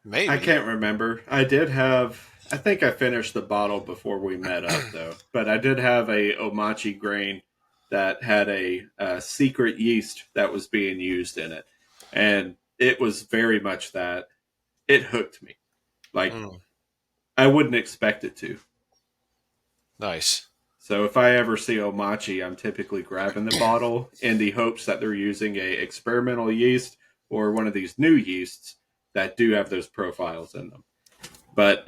Maybe. I can't remember. I did have. I think I finished the bottle before we met up, though. But I did have a Omachi grain that had a secret yeast that was being used in it, and it was very much that. It hooked me. Like I wouldn't expect it to. Nice. So if I ever see Omachi, I'm typically grabbing the bottle in the hopes that they're using a experimental yeast or one of these new yeasts that do have those profiles in them. But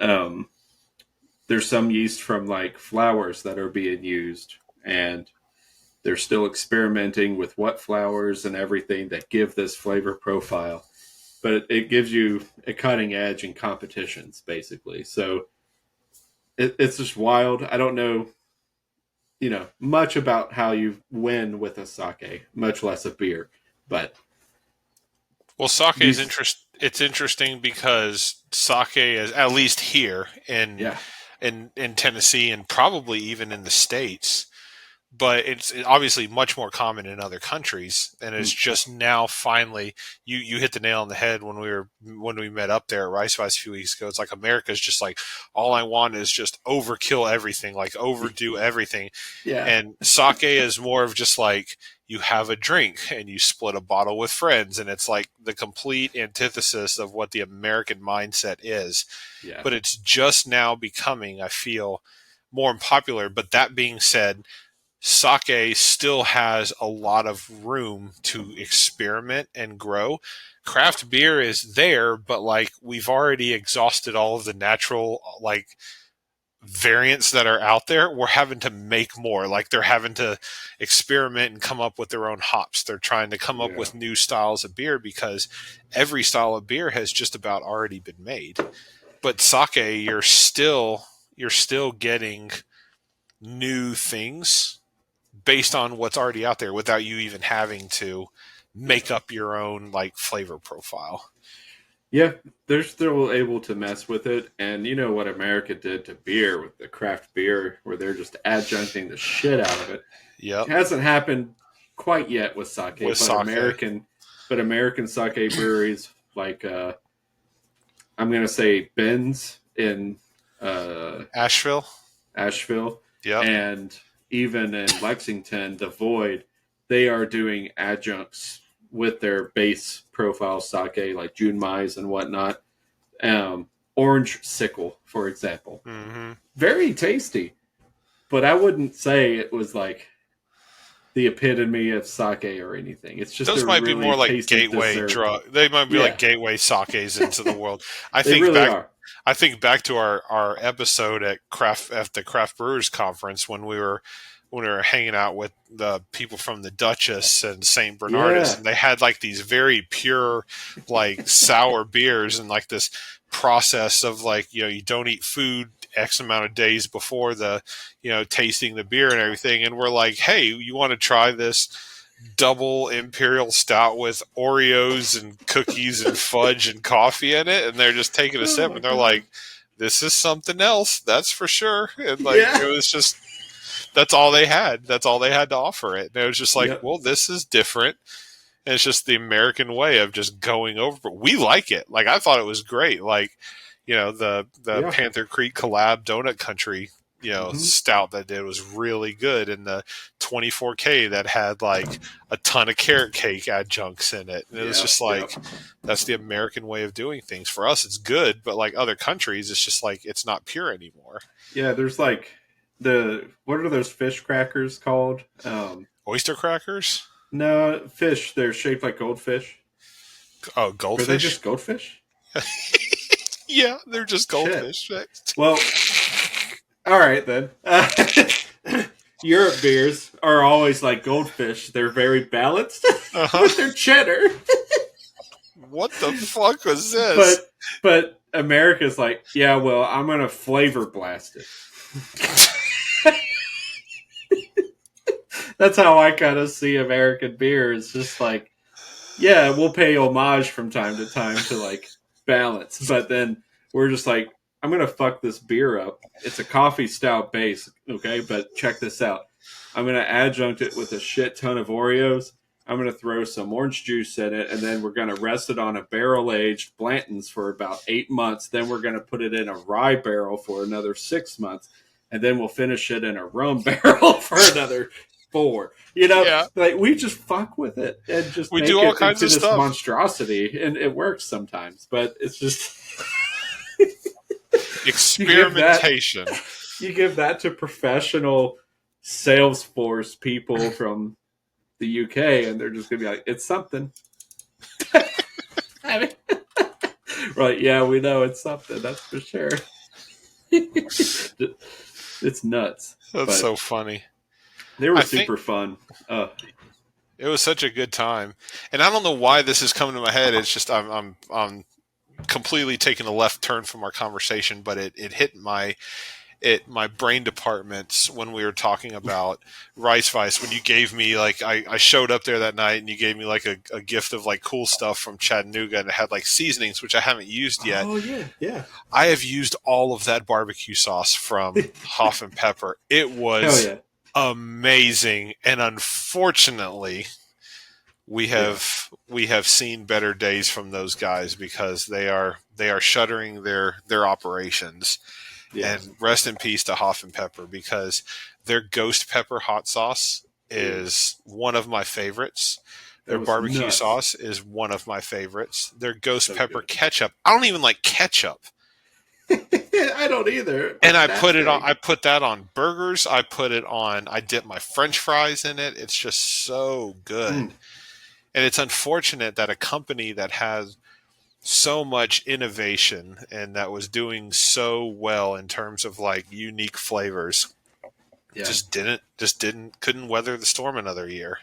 there's some yeast from like flowers that are being used, and they're still experimenting with what flowers and everything that give this flavor profile. but it gives you a cutting edge in competitions, basically. So it's just wild. I don't know, much about how you win with a sake, much less a beer. But well, sake is It's interesting because sake is, at least here in Tennessee and probably even in the States, but it's obviously much more common in other countries, and it's just now finally you hit the nail on the head when we met up there at Rice Files a few weeks ago. It's like America's just like, all I want is just overkill everything, like overdo everything. Yeah. And sake is more of just like, you have a drink and you split a bottle with friends, and it's like the complete antithesis of what the American mindset is. Yeah. But it's just now becoming, I feel, more popular. But that being said, sake still has a lot of room to experiment and grow. Craft beer is there, but like, we've already exhausted all of the natural like variants that are out there. We're having to make more. Like, they're having to experiment and come up with their own hops. They're trying to come up with new styles of beer, because every style of beer has just about already been made. But sake, you're still getting new things based on what's already out there without you even having to make up your own like flavor profile. Yeah, they're still able to mess with it. And you know what America did to beer with the craft beer, where they're just adjuncting the shit out of it. Yep. It hasn't happened quite yet with sake, American sake breweries like I'm going to say Ben's in Asheville. Yep. And even in Lexington, the Void, they are doing adjuncts with their base profile sake, like Junmai's and whatnot. Orange Sickle, for example. Mm-hmm. Very tasty. But I wouldn't say it was like the epitome of sake or anything. It's just those might be more like gateway drug. They might be like gateway sakes into the world. I think back to our episode at the Craft Brewers Conference when we were hanging out with the people from the Duchess and St. Bernardus, and they had like these very pure, like sour beers, and like this process of like, you don't eat food X amount of days before the, tasting the beer and everything. And we're like, hey, you want to try this double imperial stout with Oreos and cookies and fudge and coffee in it? And they're just taking a sip and they're like, this is something else, that's for sure. And like, it was just, that's all they had. That's all they had to offer it. And it was just like, well, this is different. And it's just the American way of just going over. But we like it. Like, I thought it was great. Like, the Panther Creek collab Donut Country, stout that did was really good. And the 24K that had like a ton of carrot cake adjuncts in it. And it was just like, that's the American way of doing things. For us, it's good. But like other countries, it's just like, it's not pure anymore. Yeah, there's like, what are those fish crackers called? Oyster crackers? No, fish. They're shaped like goldfish. Oh, goldfish? Are they just goldfish? Yeah, they're just goldfish. Well, all right then. Europe beers are always like goldfish. They're very balanced with their cheddar. What the fuck was this? But America's like, yeah, well, I'm gonna flavor blast it. That's how I kind of see American beer. It's just like, yeah, we'll pay homage from time to time to like balance, but then we're just like, I'm gonna fuck this beer up. It's a coffee stout base, okay? But check this out. I'm gonna adjunct it with a shit ton of Oreos. I'm gonna throw some orange juice in it, and then we're gonna rest it on a barrel-aged Blanton's for about 8 months. Then we're gonna put it in a rye barrel for another 6 months, and then we'll finish it in a rum barrel for another 4. Like, we just fuck with it and just we do all kinds of this stuff. Monstrosity, and it works sometimes, but it's just experimentation. You give that to professional Salesforce people from the UK, and they're just gonna be like, it's something. I mean, right? Yeah, we know it's something. That's for sure. It's nuts. That's so funny. They were super fun. It was such a good time, and I don't know why this is coming to my head. It's just I'm completely taking a left turn from our conversation, but it hit my brain departments when we were talking about Rice Vice. When you gave me I showed up there that night and you gave me like a gift of like cool stuff from Chattanooga, and it had like seasonings which I haven't used yet. Oh yeah. I have used all of that barbecue sauce from Hoff and Pepper. It was amazing, and unfortunately we have seen better days from those guys because they are shuttering their operations. Yeah. And rest in peace to Hoff and Pepper, because their ghost pepper hot sauce is one of my favorites. Their barbecue sauce is one of my favorites. Their ghost pepper ketchup. I don't even like ketchup. I don't either. And I put that on burgers. I dip my French fries in it. It's just so good. And it's unfortunate that a company that has so much innovation and that was doing so well in terms of like unique flavors couldn't weather the storm another year.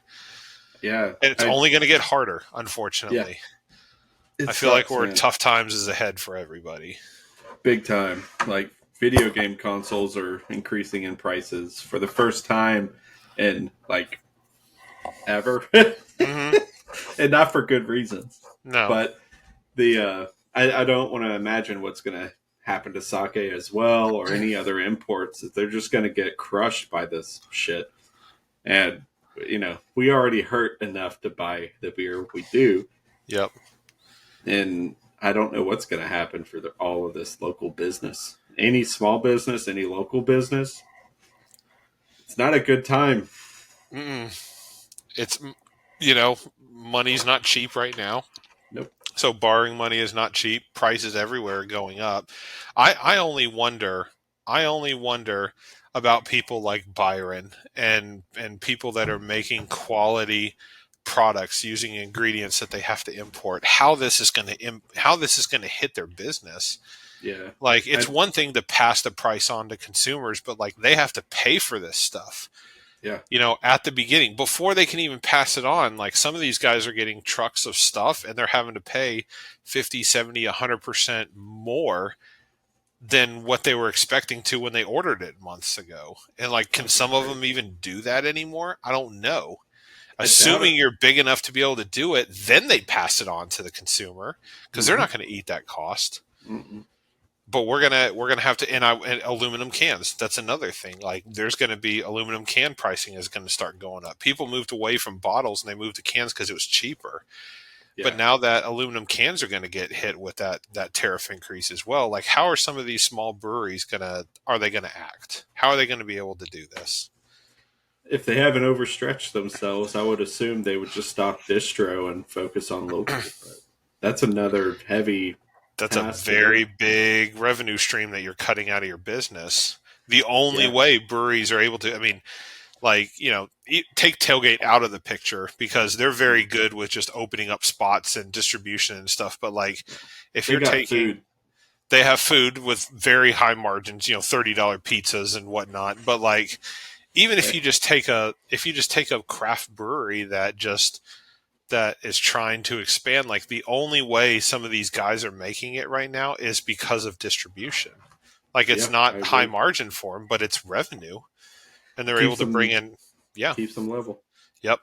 And it's only going to get harder, unfortunately. I feel like tough times is ahead for everybody. Big time. Like, video game consoles are increasing in prices for the first time in like ever. And not for good reasons. No. But I don't want to imagine what's going to happen to sake as well, or any other imports. They're just going to get crushed by this shit. And, we already hurt enough to buy the beer we do. Yep. And I don't know what's going to happen for all of this local business. Any small business, any local business. It's not a good time. It's, money's not cheap right now. Nope. So borrowing money is not cheap. Prices everywhere are going up. I only wonder about people like Byron and people that are making quality products using ingredients that they have to import. How this is going to hit their business. Yeah. Like, it's one thing to pass the price on to consumers, but like they have to pay for this stuff. Yeah. At the beginning, before they can even pass it on, like some of these guys are getting trucks of stuff and they're having to pay 50, 70, 100% more than what they were expecting to when they ordered it months ago. And like, can some of them even do that anymore? I don't know. Assuming you're big enough to be able to do it, then they pass it on to the consumer because they're not going to eat that cost. But we're gonna have to, and aluminum cans. That's another thing. Like, there's going to be aluminum can pricing is going to start going up. People moved away from bottles and they moved to cans because it was cheaper. Yeah. But now that aluminum cans are going to get hit with that tariff increase as well. Like, how are some of these small breweries are they going to act? How are they going to be able to do this? If they haven't overstretched themselves, I would assume they would just stop distro and focus on local. But that's another heavy. That's a very big revenue stream that you're cutting out of your business. The only way breweries are able to, take Tailgate out of the picture because they're very good with just opening up spots and distribution and stuff. But like, if you're taking, food. They have food with very high margins, $30 pizzas and whatnot. But like, even if you just take a craft brewery that is trying to expand, like, the only way some of these guys are making it right now is because of distribution. Like, it's not high margin for them, but it's revenue, and they're able to bring in, keeps them level. Yep.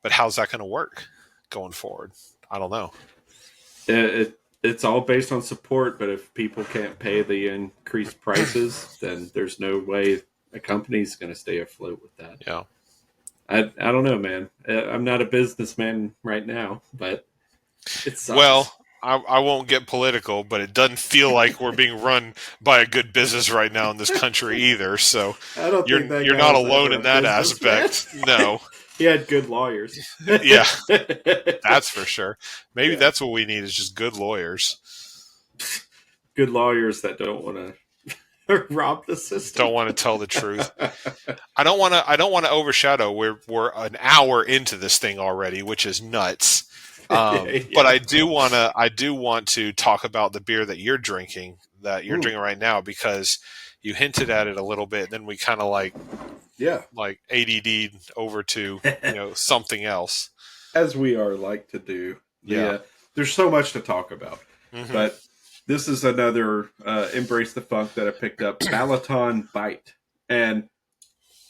But how's that going to work going forward? I don't know. It's all based on support, but if people can't pay the increased prices, then there's no way a company's going to stay afloat with that. Yeah. I don't know, man. I'm not a businessman right now, but it sucks. Well, I won't get political, but it doesn't feel like we're being run by a good business right now in this country either. So you're not alone in that aspect. No. He had good lawyers. Yeah, that's for sure. Maybe that's what we need is just good lawyers. Good lawyers that don't want to rob the system. Don't want to tell the truth. I don't want to overshadow. We're an hour into this thing already, which is nuts. But I do want to talk about the beer that you're drinking right now, because you hinted at it a little bit. Then we kind of like ADD'd over to something else, as we are like to do. There's so much to talk about, but this is another Embrace the Funk that I picked up, Balaton Bite, and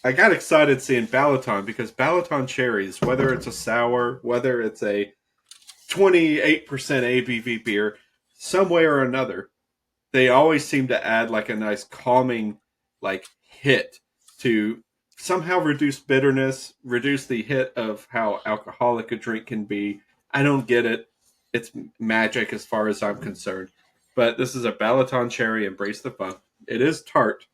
I got excited seeing Balaton because Balaton cherries, whether it's a sour, whether it's a 28% ABV beer, some way or another, they always seem to add like a nice calming like hit to somehow reduce bitterness, reduce the hit of how alcoholic a drink can be. I don't get it. It's magic as far as I'm concerned. But this is a Balaton cherry, Embrace the Funk. It is tart.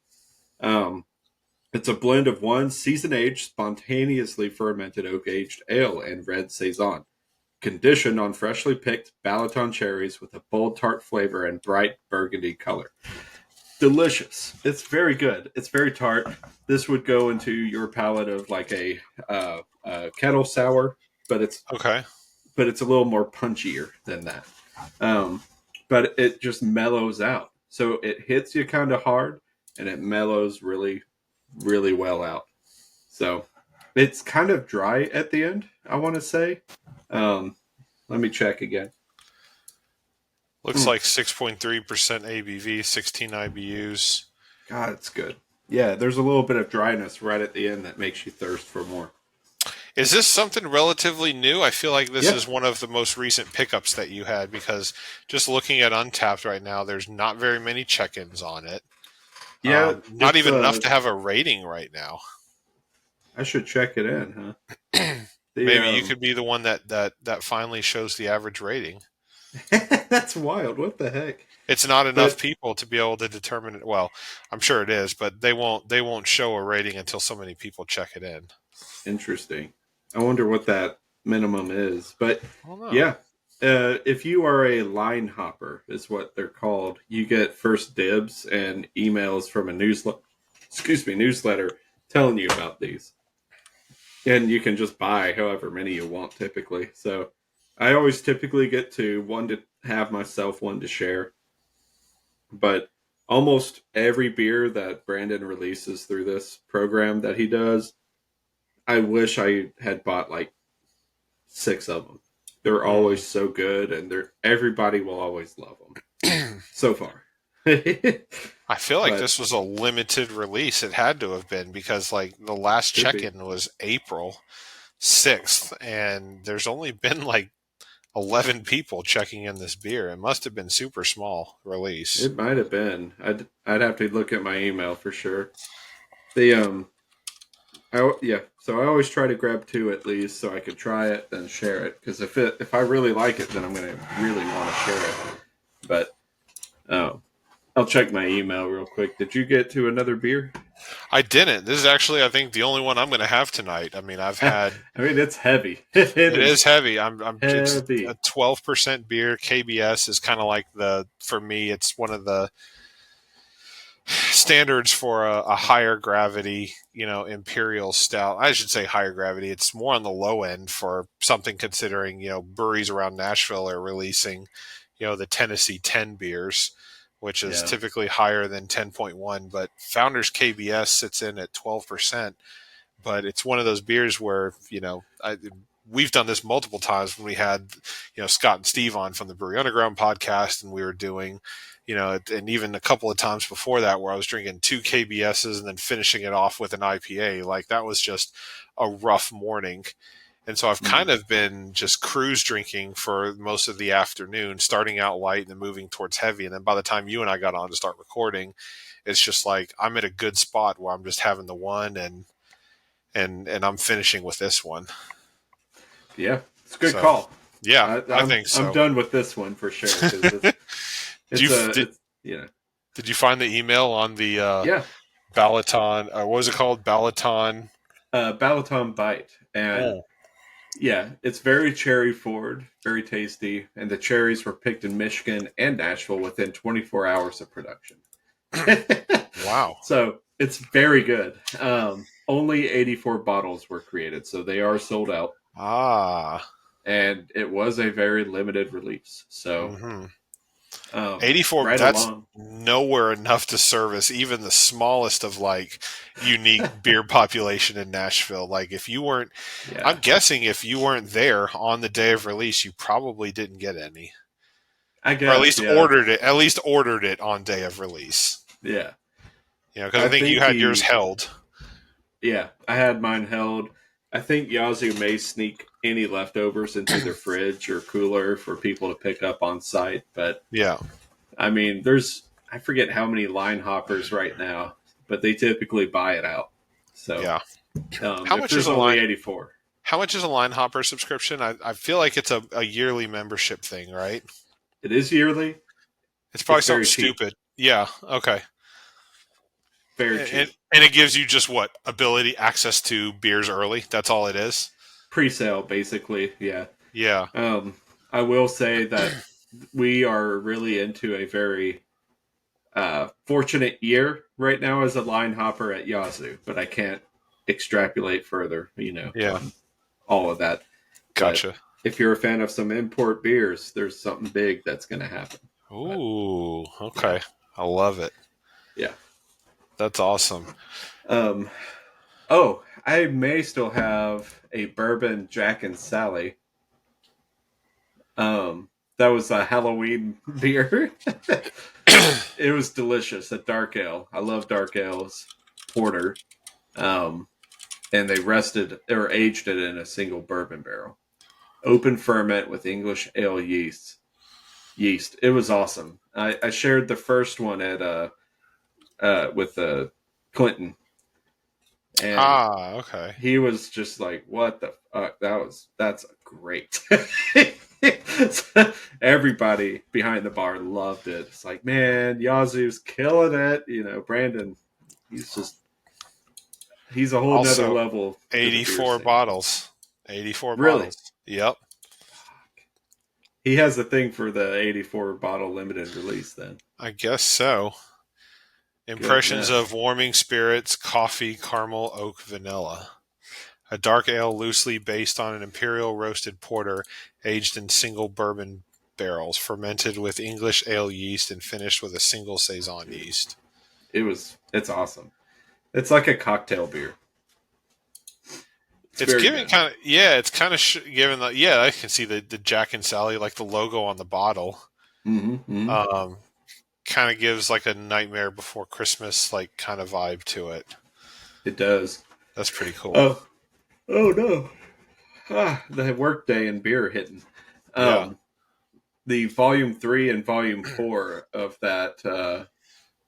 It's a blend of one season-aged, spontaneously fermented oak-aged ale and red saison, conditioned on freshly picked Balaton cherries with a bold tart flavor and bright burgundy color. Delicious. It's very good. It's very tart. This would go into your palate of like a kettle sour, but it's okay. But it's a little more punchier than that. But it just mellows out. So it hits you kind of hard, and it mellows really, really well out. So it's kind of dry at the end, I want to say. Let me check again. Looks like 6.3% ABV, 16 IBUs. God, it's good. Yeah, there's a little bit of dryness right at the end that makes you thirst for more. Is this something relatively new? I feel like this is one of the most recent pickups that you had, because just looking at Untappd right now, there's not very many check-ins on it. Yeah. Not even enough to have a rating right now. I should check it in, huh? Maybe you could be the one that finally shows the average rating. That's wild. What the heck? It's not enough people to be able to determine it. Well, I'm sure it is, but they won't show a rating until so many people check it in. Interesting. I wonder what that minimum is. But yeah, if you are a line hopper, is what they're called, you get first dibs and emails from a newsletter telling you about these. And you can just buy however many you want typically. So I always typically get to one to have myself, one to share. But almost every beer that Brandon releases through this program that he does, I wish I had bought like 6 of them. They're always so good, and everybody will always love them. So far. I feel like this was a limited release. It had to have been, because like the last check-in was April 6th, and there's only been like 11 people checking in this beer. It must have been super small release. It might have been. I'd have to look at my email for sure. So I always try to grab 2 at least, so I could try it, then share it. Because if I really like it, then I'm going to really want to share it. But I'll check my email real quick. Did you get to another beer? I didn't. This is actually, I think, the only one I'm going to have tonight. I mean, I've had. I mean, it's heavy. It is heavy. I'm heavy. It's a 12% beer. KBS is kind of like for me, it's one of the standards for a higher gravity, imperial stout. I should say higher gravity. It's more on the low end for something, considering, breweries around Nashville are releasing, the Tennessee 10 beers, which is typically higher than 10.1. But Founders KBS sits in at 12%. But it's one of those beers where, we've done this multiple times when we had, Scott and Steve on from the Brewery Underground podcast, and we were doing, and even a couple of times before that where I was drinking 2 KBSs and then finishing it off with an IPA. Like, that was just a rough morning. And so I've kind of been just cruise drinking for most of the afternoon, starting out light and then moving towards heavy. And then by the time you and I got on to start recording, it's just like I'm at a good spot where I'm just having the one and I'm finishing with this one. Yeah, it's a good call. Yeah, I think so. I'm done with this one for sure. Did you find the email on the Balaton? What was it called? Balaton? Balaton Bite. And it's very cherry forward, very tasty. And the cherries were picked in Michigan and Nashville within 24 hours of production. Wow. So it's very good. Only 84 bottles were created, so they are sold out. and it was a very limited release. So, 84, right that's along. nowhere enough to service even the smallest of like unique beer population in Nashville. Like if you weren't, I'm guessing if you weren't there on the day of release, you probably didn't get any. I Or at guess, least ordered it on day of release. Yeah. Because I think you had yours held. Yeah, I had mine held. I think Yazoo may sneak any leftovers into their fridge or cooler for people to pick up on site. But yeah, I mean, I forget how many line hoppers right now, but they typically buy it out. So yeah. how much is only 84? How much is a line hopper subscription? I feel like it's a yearly membership thing, right? It is yearly. It's probably something stupid. Yeah. Okay. Very cheap. And it gives you just what? Access to beers early? That's all it is? Pre-sale, basically, yeah. Yeah. I will say that we are really into a very fortunate year right now as a line hopper at Yazoo, but I can't extrapolate further, on all of that. Gotcha. But if you're a fan of some import beers, there's something big that's going to happen. Ooh, okay. Yeah. I love it. Yeah. That's awesome. I may still have a bourbon Jack and Sally. That was a Halloween beer. It was delicious. A dark ale. I love dark ales. Porter. And they aged it in a single bourbon barrel. Open ferment with English ale yeast. It was awesome. I shared the first one with Clinton. And okay. He was just like, "What the fuck? That's great." Everybody behind the bar loved it. It's like, man, Yazoo's killing it. Brandon, he's a whole nother level. 84 bottles. 84 really? Bottles. Yep. He has a thing for the 84 bottle limited release then. I guess so. Impressions of warming spirits, coffee, caramel, oak, vanilla. A dark ale loosely based on an imperial roasted porter aged in single bourbon barrels, fermented with English ale yeast and finished with a single saison yeast. It's awesome. It's like a cocktail beer. It's giving kind of giving I can see the Jack and Sally, like the logo on the bottle. Mm-hmm. Kind of gives like a Nightmare Before Christmas like kind of vibe to it. It does. That's pretty cool. Oh no! The workday and beer hitting. The volume 3 and volume 4 of that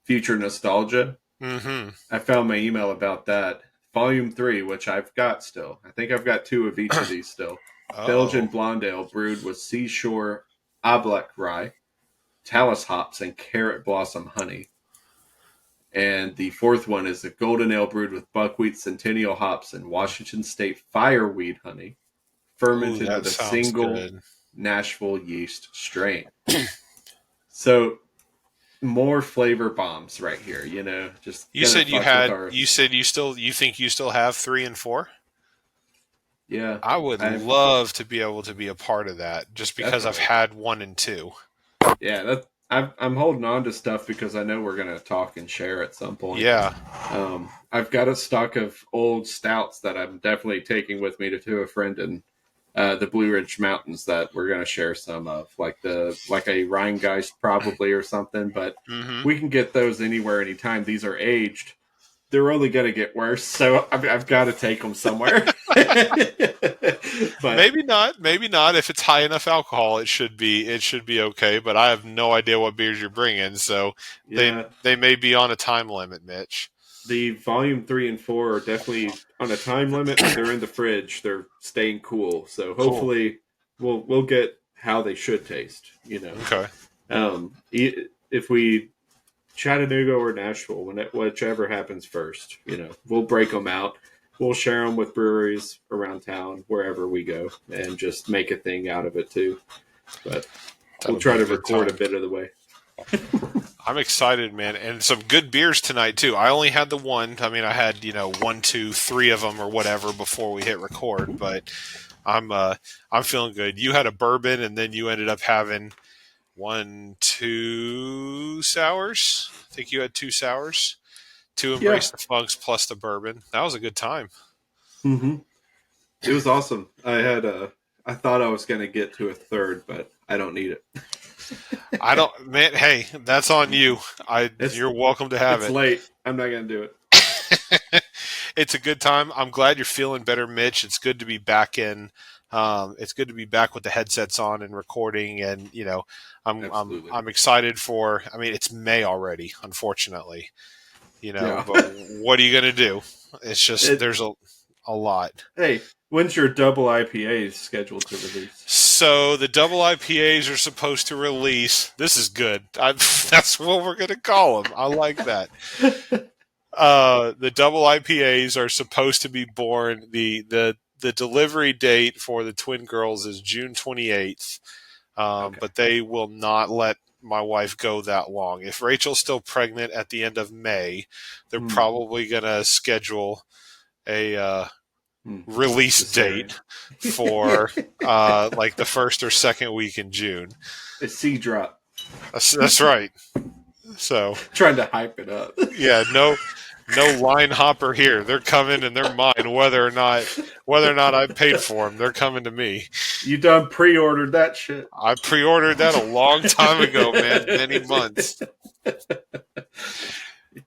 Future Nostalgia. Mm-hmm. I found my email about that. Volume 3, which I've got still. I think I've got 2 of each of these still. Belgian blonde ale brewed with Seashore Ablak rye, Talus hops, and carrot blossom honey. And the 4th one is a golden ale brewed with buckwheat centennial hops and Washington State fireweed honey, fermented with a single Nashville yeast strain. So more flavor bombs right here, just you said you think you still have 3 and 4? Yeah. I would love to be able to be a part of that just because I've had 1 and 2. Yeah, I'm holding on to stuff because I know we're going to talk and share at some point. Yeah. I've got a stock of old stouts that I'm definitely taking with me to a friend in the Blue Ridge Mountains that we're going to share some of, like a Rheingeist probably or something. But we can get those anywhere, anytime. These are aged. They're only going to get worse, so I've got to take them somewhere. But maybe not. If it's high enough alcohol, it should be okay. But I have no idea what beers you're bringing, so they may be on a time limit, Mitch. The volume 3 and 4 are definitely on a time limit. They're in the fridge. They're staying cool, so hopefully we'll get how they should taste. Okay. If we Chattanooga or Nashville, whichever happens first, we'll break them out. We'll share them with breweries around town, wherever we go, and just make a thing out of it too. But we'll try to record a bit of the way. I'm excited, man, and some good beers tonight too. I only had the one. I mean, I had 1, 2, 3 of them or whatever before we hit record, but I'm feeling good. You had a bourbon, and then you ended up having 2 sours. I think you had 2 sours. To Yeah. embrace the funks plus the bourbon. That was a good time. Mm-hmm. It was awesome. I thought I was going to get to a third, but I don't need it. I don't, man. Hey, that's on you. You're welcome to have it's it. late. I'm not going to do it. It's a good time. I'm glad you're feeling better, Mitch. It's good to be back in. It's good to be back with the headsets on and recording. And I'm excited for. I mean, it's May already, unfortunately. Yeah. But what are you going to do? It's just there's a lot. Hey, when's your double IPA scheduled to release? So the double IPAs are supposed to release. This is good. That's what we're going to call them. I like that. The double IPAs are supposed to be born. The delivery date for the twin girls is June 28th. Okay. But they will not let my wife go that long. If Rachel's still pregnant at the end of May, they're probably going to schedule a release date for like the first or second week in June. A sea drop. That's right. So trying to hype it up. Yeah, no line hopper here. They're coming and they're mine, whether or not I paid for them. They're coming to me. You done pre-ordered that shit? I pre-ordered that a long time ago, man. Many months.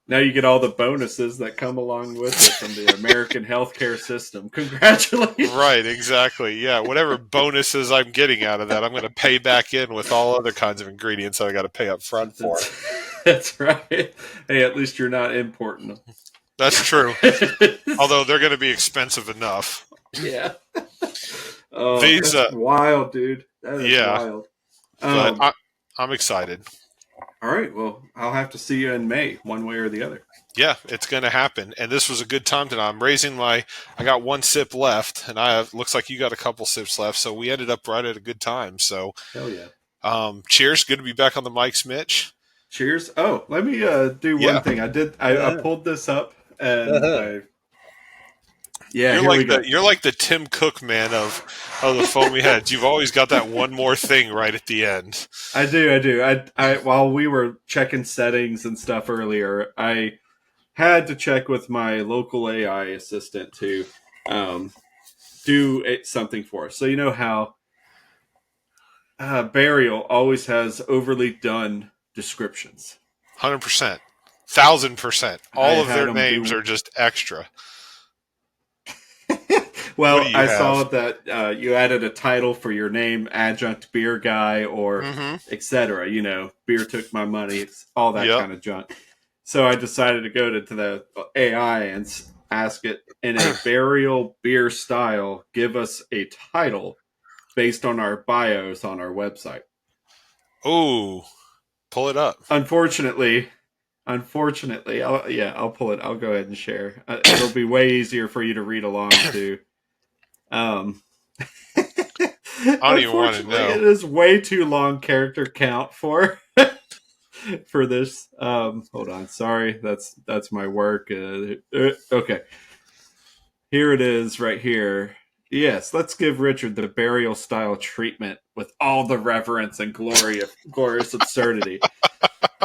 Now you get all the bonuses that come along with it from the American healthcare system. Congratulations. Right, exactly. Yeah, whatever bonuses I'm getting out of that, I'm going to pay back in with all other kinds of ingredients that I got to pay up front for. That's right. Hey, at least you're not importing them. That's true. Although they're going to be expensive enough. Yeah. Oh, that's wild, dude. That is wild. But I'm excited. All right. Well, I'll have to see you in May, one way or the other. Yeah, it's going to happen. And this was a good time tonight. I got one sip left, and looks like you got a couple sips left. So we ended up right at a good time. So, hell yeah. Cheers. Good to be back on the mics, Mitch. Cheers. Oh, let me do one thing. I pulled this up, and you're like the Tim Cook man of the foamy heads. You've always got that one more thing right at the end. I do. I while we were checking settings and stuff earlier, I had to check with my local AI assistant to do something for us. So you know how Burial always has overly done descriptions. 100%. 1,000%. All of their names are just extra. Well, I saw that you added a title for your name, adjunct beer guy, or etc. You know, beer took my money, all that kind of junk. So I decided to go to the AI and ask it in a Burial beer style, give us a title based on our bios on our website. Oh, pull it up. Unfortunately, I'll pull it. I'll go ahead and share. It'll be way easier for you to read along to. I don't even want to know. It is way too long character count for this. Hold on. Sorry. That's my work. Okay. Here it is right here. Yes, let's give Richard the Burial style treatment with all the reverence and glorious absurdity.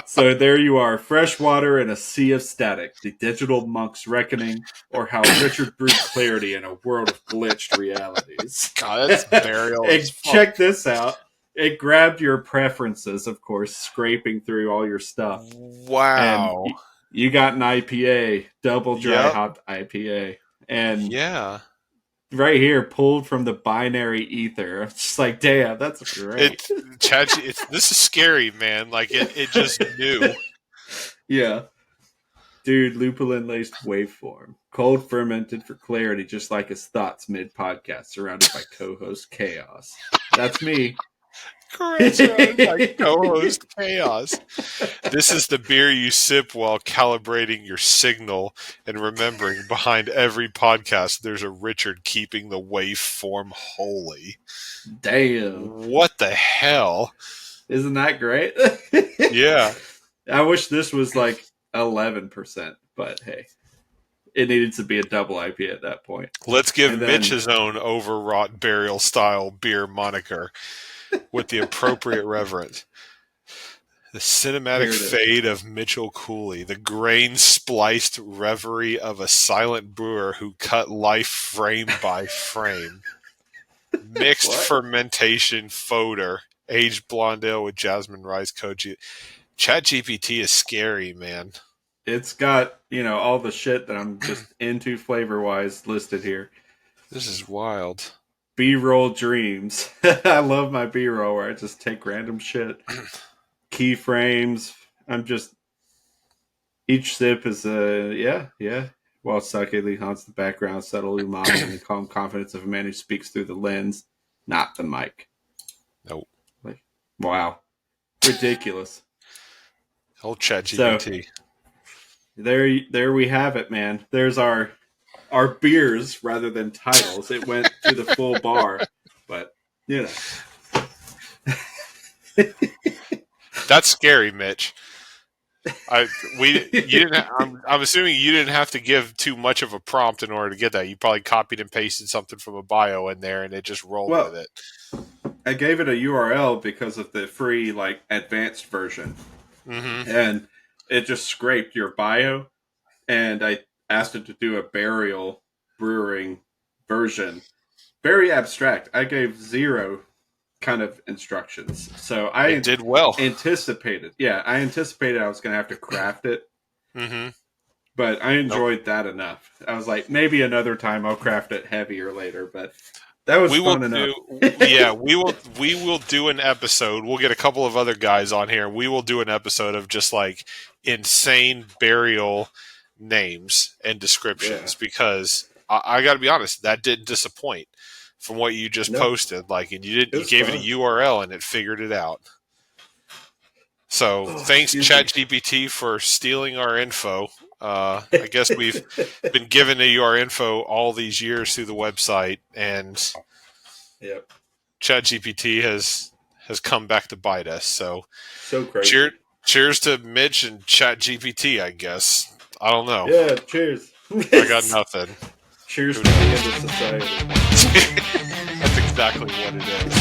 So there you are, fresh water in a sea of static, the digital monk's reckoning, or how Richard brewed clarity in a world of glitched realities. God, that's Burial. Check this out. It grabbed your preferences, of course, scraping through all your stuff. Wow. And you got an IPA, double dry hopped IPA. And right here, pulled from the binary ether. It's just like, damn, that's great. This is scary, man. Like, it just knew. Yeah. Dude, lupulin laced waveform. Cold fermented for clarity, just like his thoughts mid-podcast, surrounded by co-host chaos. That's me. Correct, surrounded by co-host chaos. This is the beer you sip while calibrating your signal and remembering behind every podcast there's a Richard keeping the waveform holy. Damn. What the hell? Isn't that great? Yeah. I wish this was like 11%, but hey. it needed to be a double IPA at that point. Let's give Mitch his own overwrought burial style beer moniker with the appropriate reverence. The cinematic fade of Mitchell Cooley, the grain-spliced reverie of a silent brewer who cut life frame by frame. Mixed fermentation fodder, aged blonde ale with jasmine rice koji. ChatGPT is scary, man. It's got, all the shit that I'm just into flavor-wise listed here. This is wild. B-roll dreams. I love my B-roll where I just take random shit. Keyframes. Each sip is While suckingly haunts the background, subtle umami and the calm confidence of a man who speaks through the lens, not the mic. Nope. Wow. Ridiculous. Old ChatGPT. So, there we have it, man. There's our beers rather than titles. It went to the full bar, but That's scary, Mitch. I'm assuming you didn't have to give too much of a prompt in order to get that. You probably copied and pasted something from a bio in there, and it just rolled with it. I gave it a URL because of the free advanced version, and it just scraped your bio. And I asked it to do a burial brewing version, very abstract. I gave 0 kind of instructions, so I did well. I anticipated I was going to have to craft it, but I enjoyed that enough. I was like, maybe another time I'll craft it heavier later, but that was fun enough. We will do an episode. We'll get a couple of other guys on here. We will do an episode of just insane burial names and descriptions because I got to be honest, that didn't disappoint. From what you just posted, and you gave it a URL and it figured it out. So thanks ChatGPT for stealing our info. I guess we've been giving you our info all these years through the website, and ChatGPT has come back to bite us. So crazy. Cheers to Mitch and ChatGPT, I guess. I don't know. Yeah, cheers. I got nothing. Cheers to the end of society. That's exactly what it is.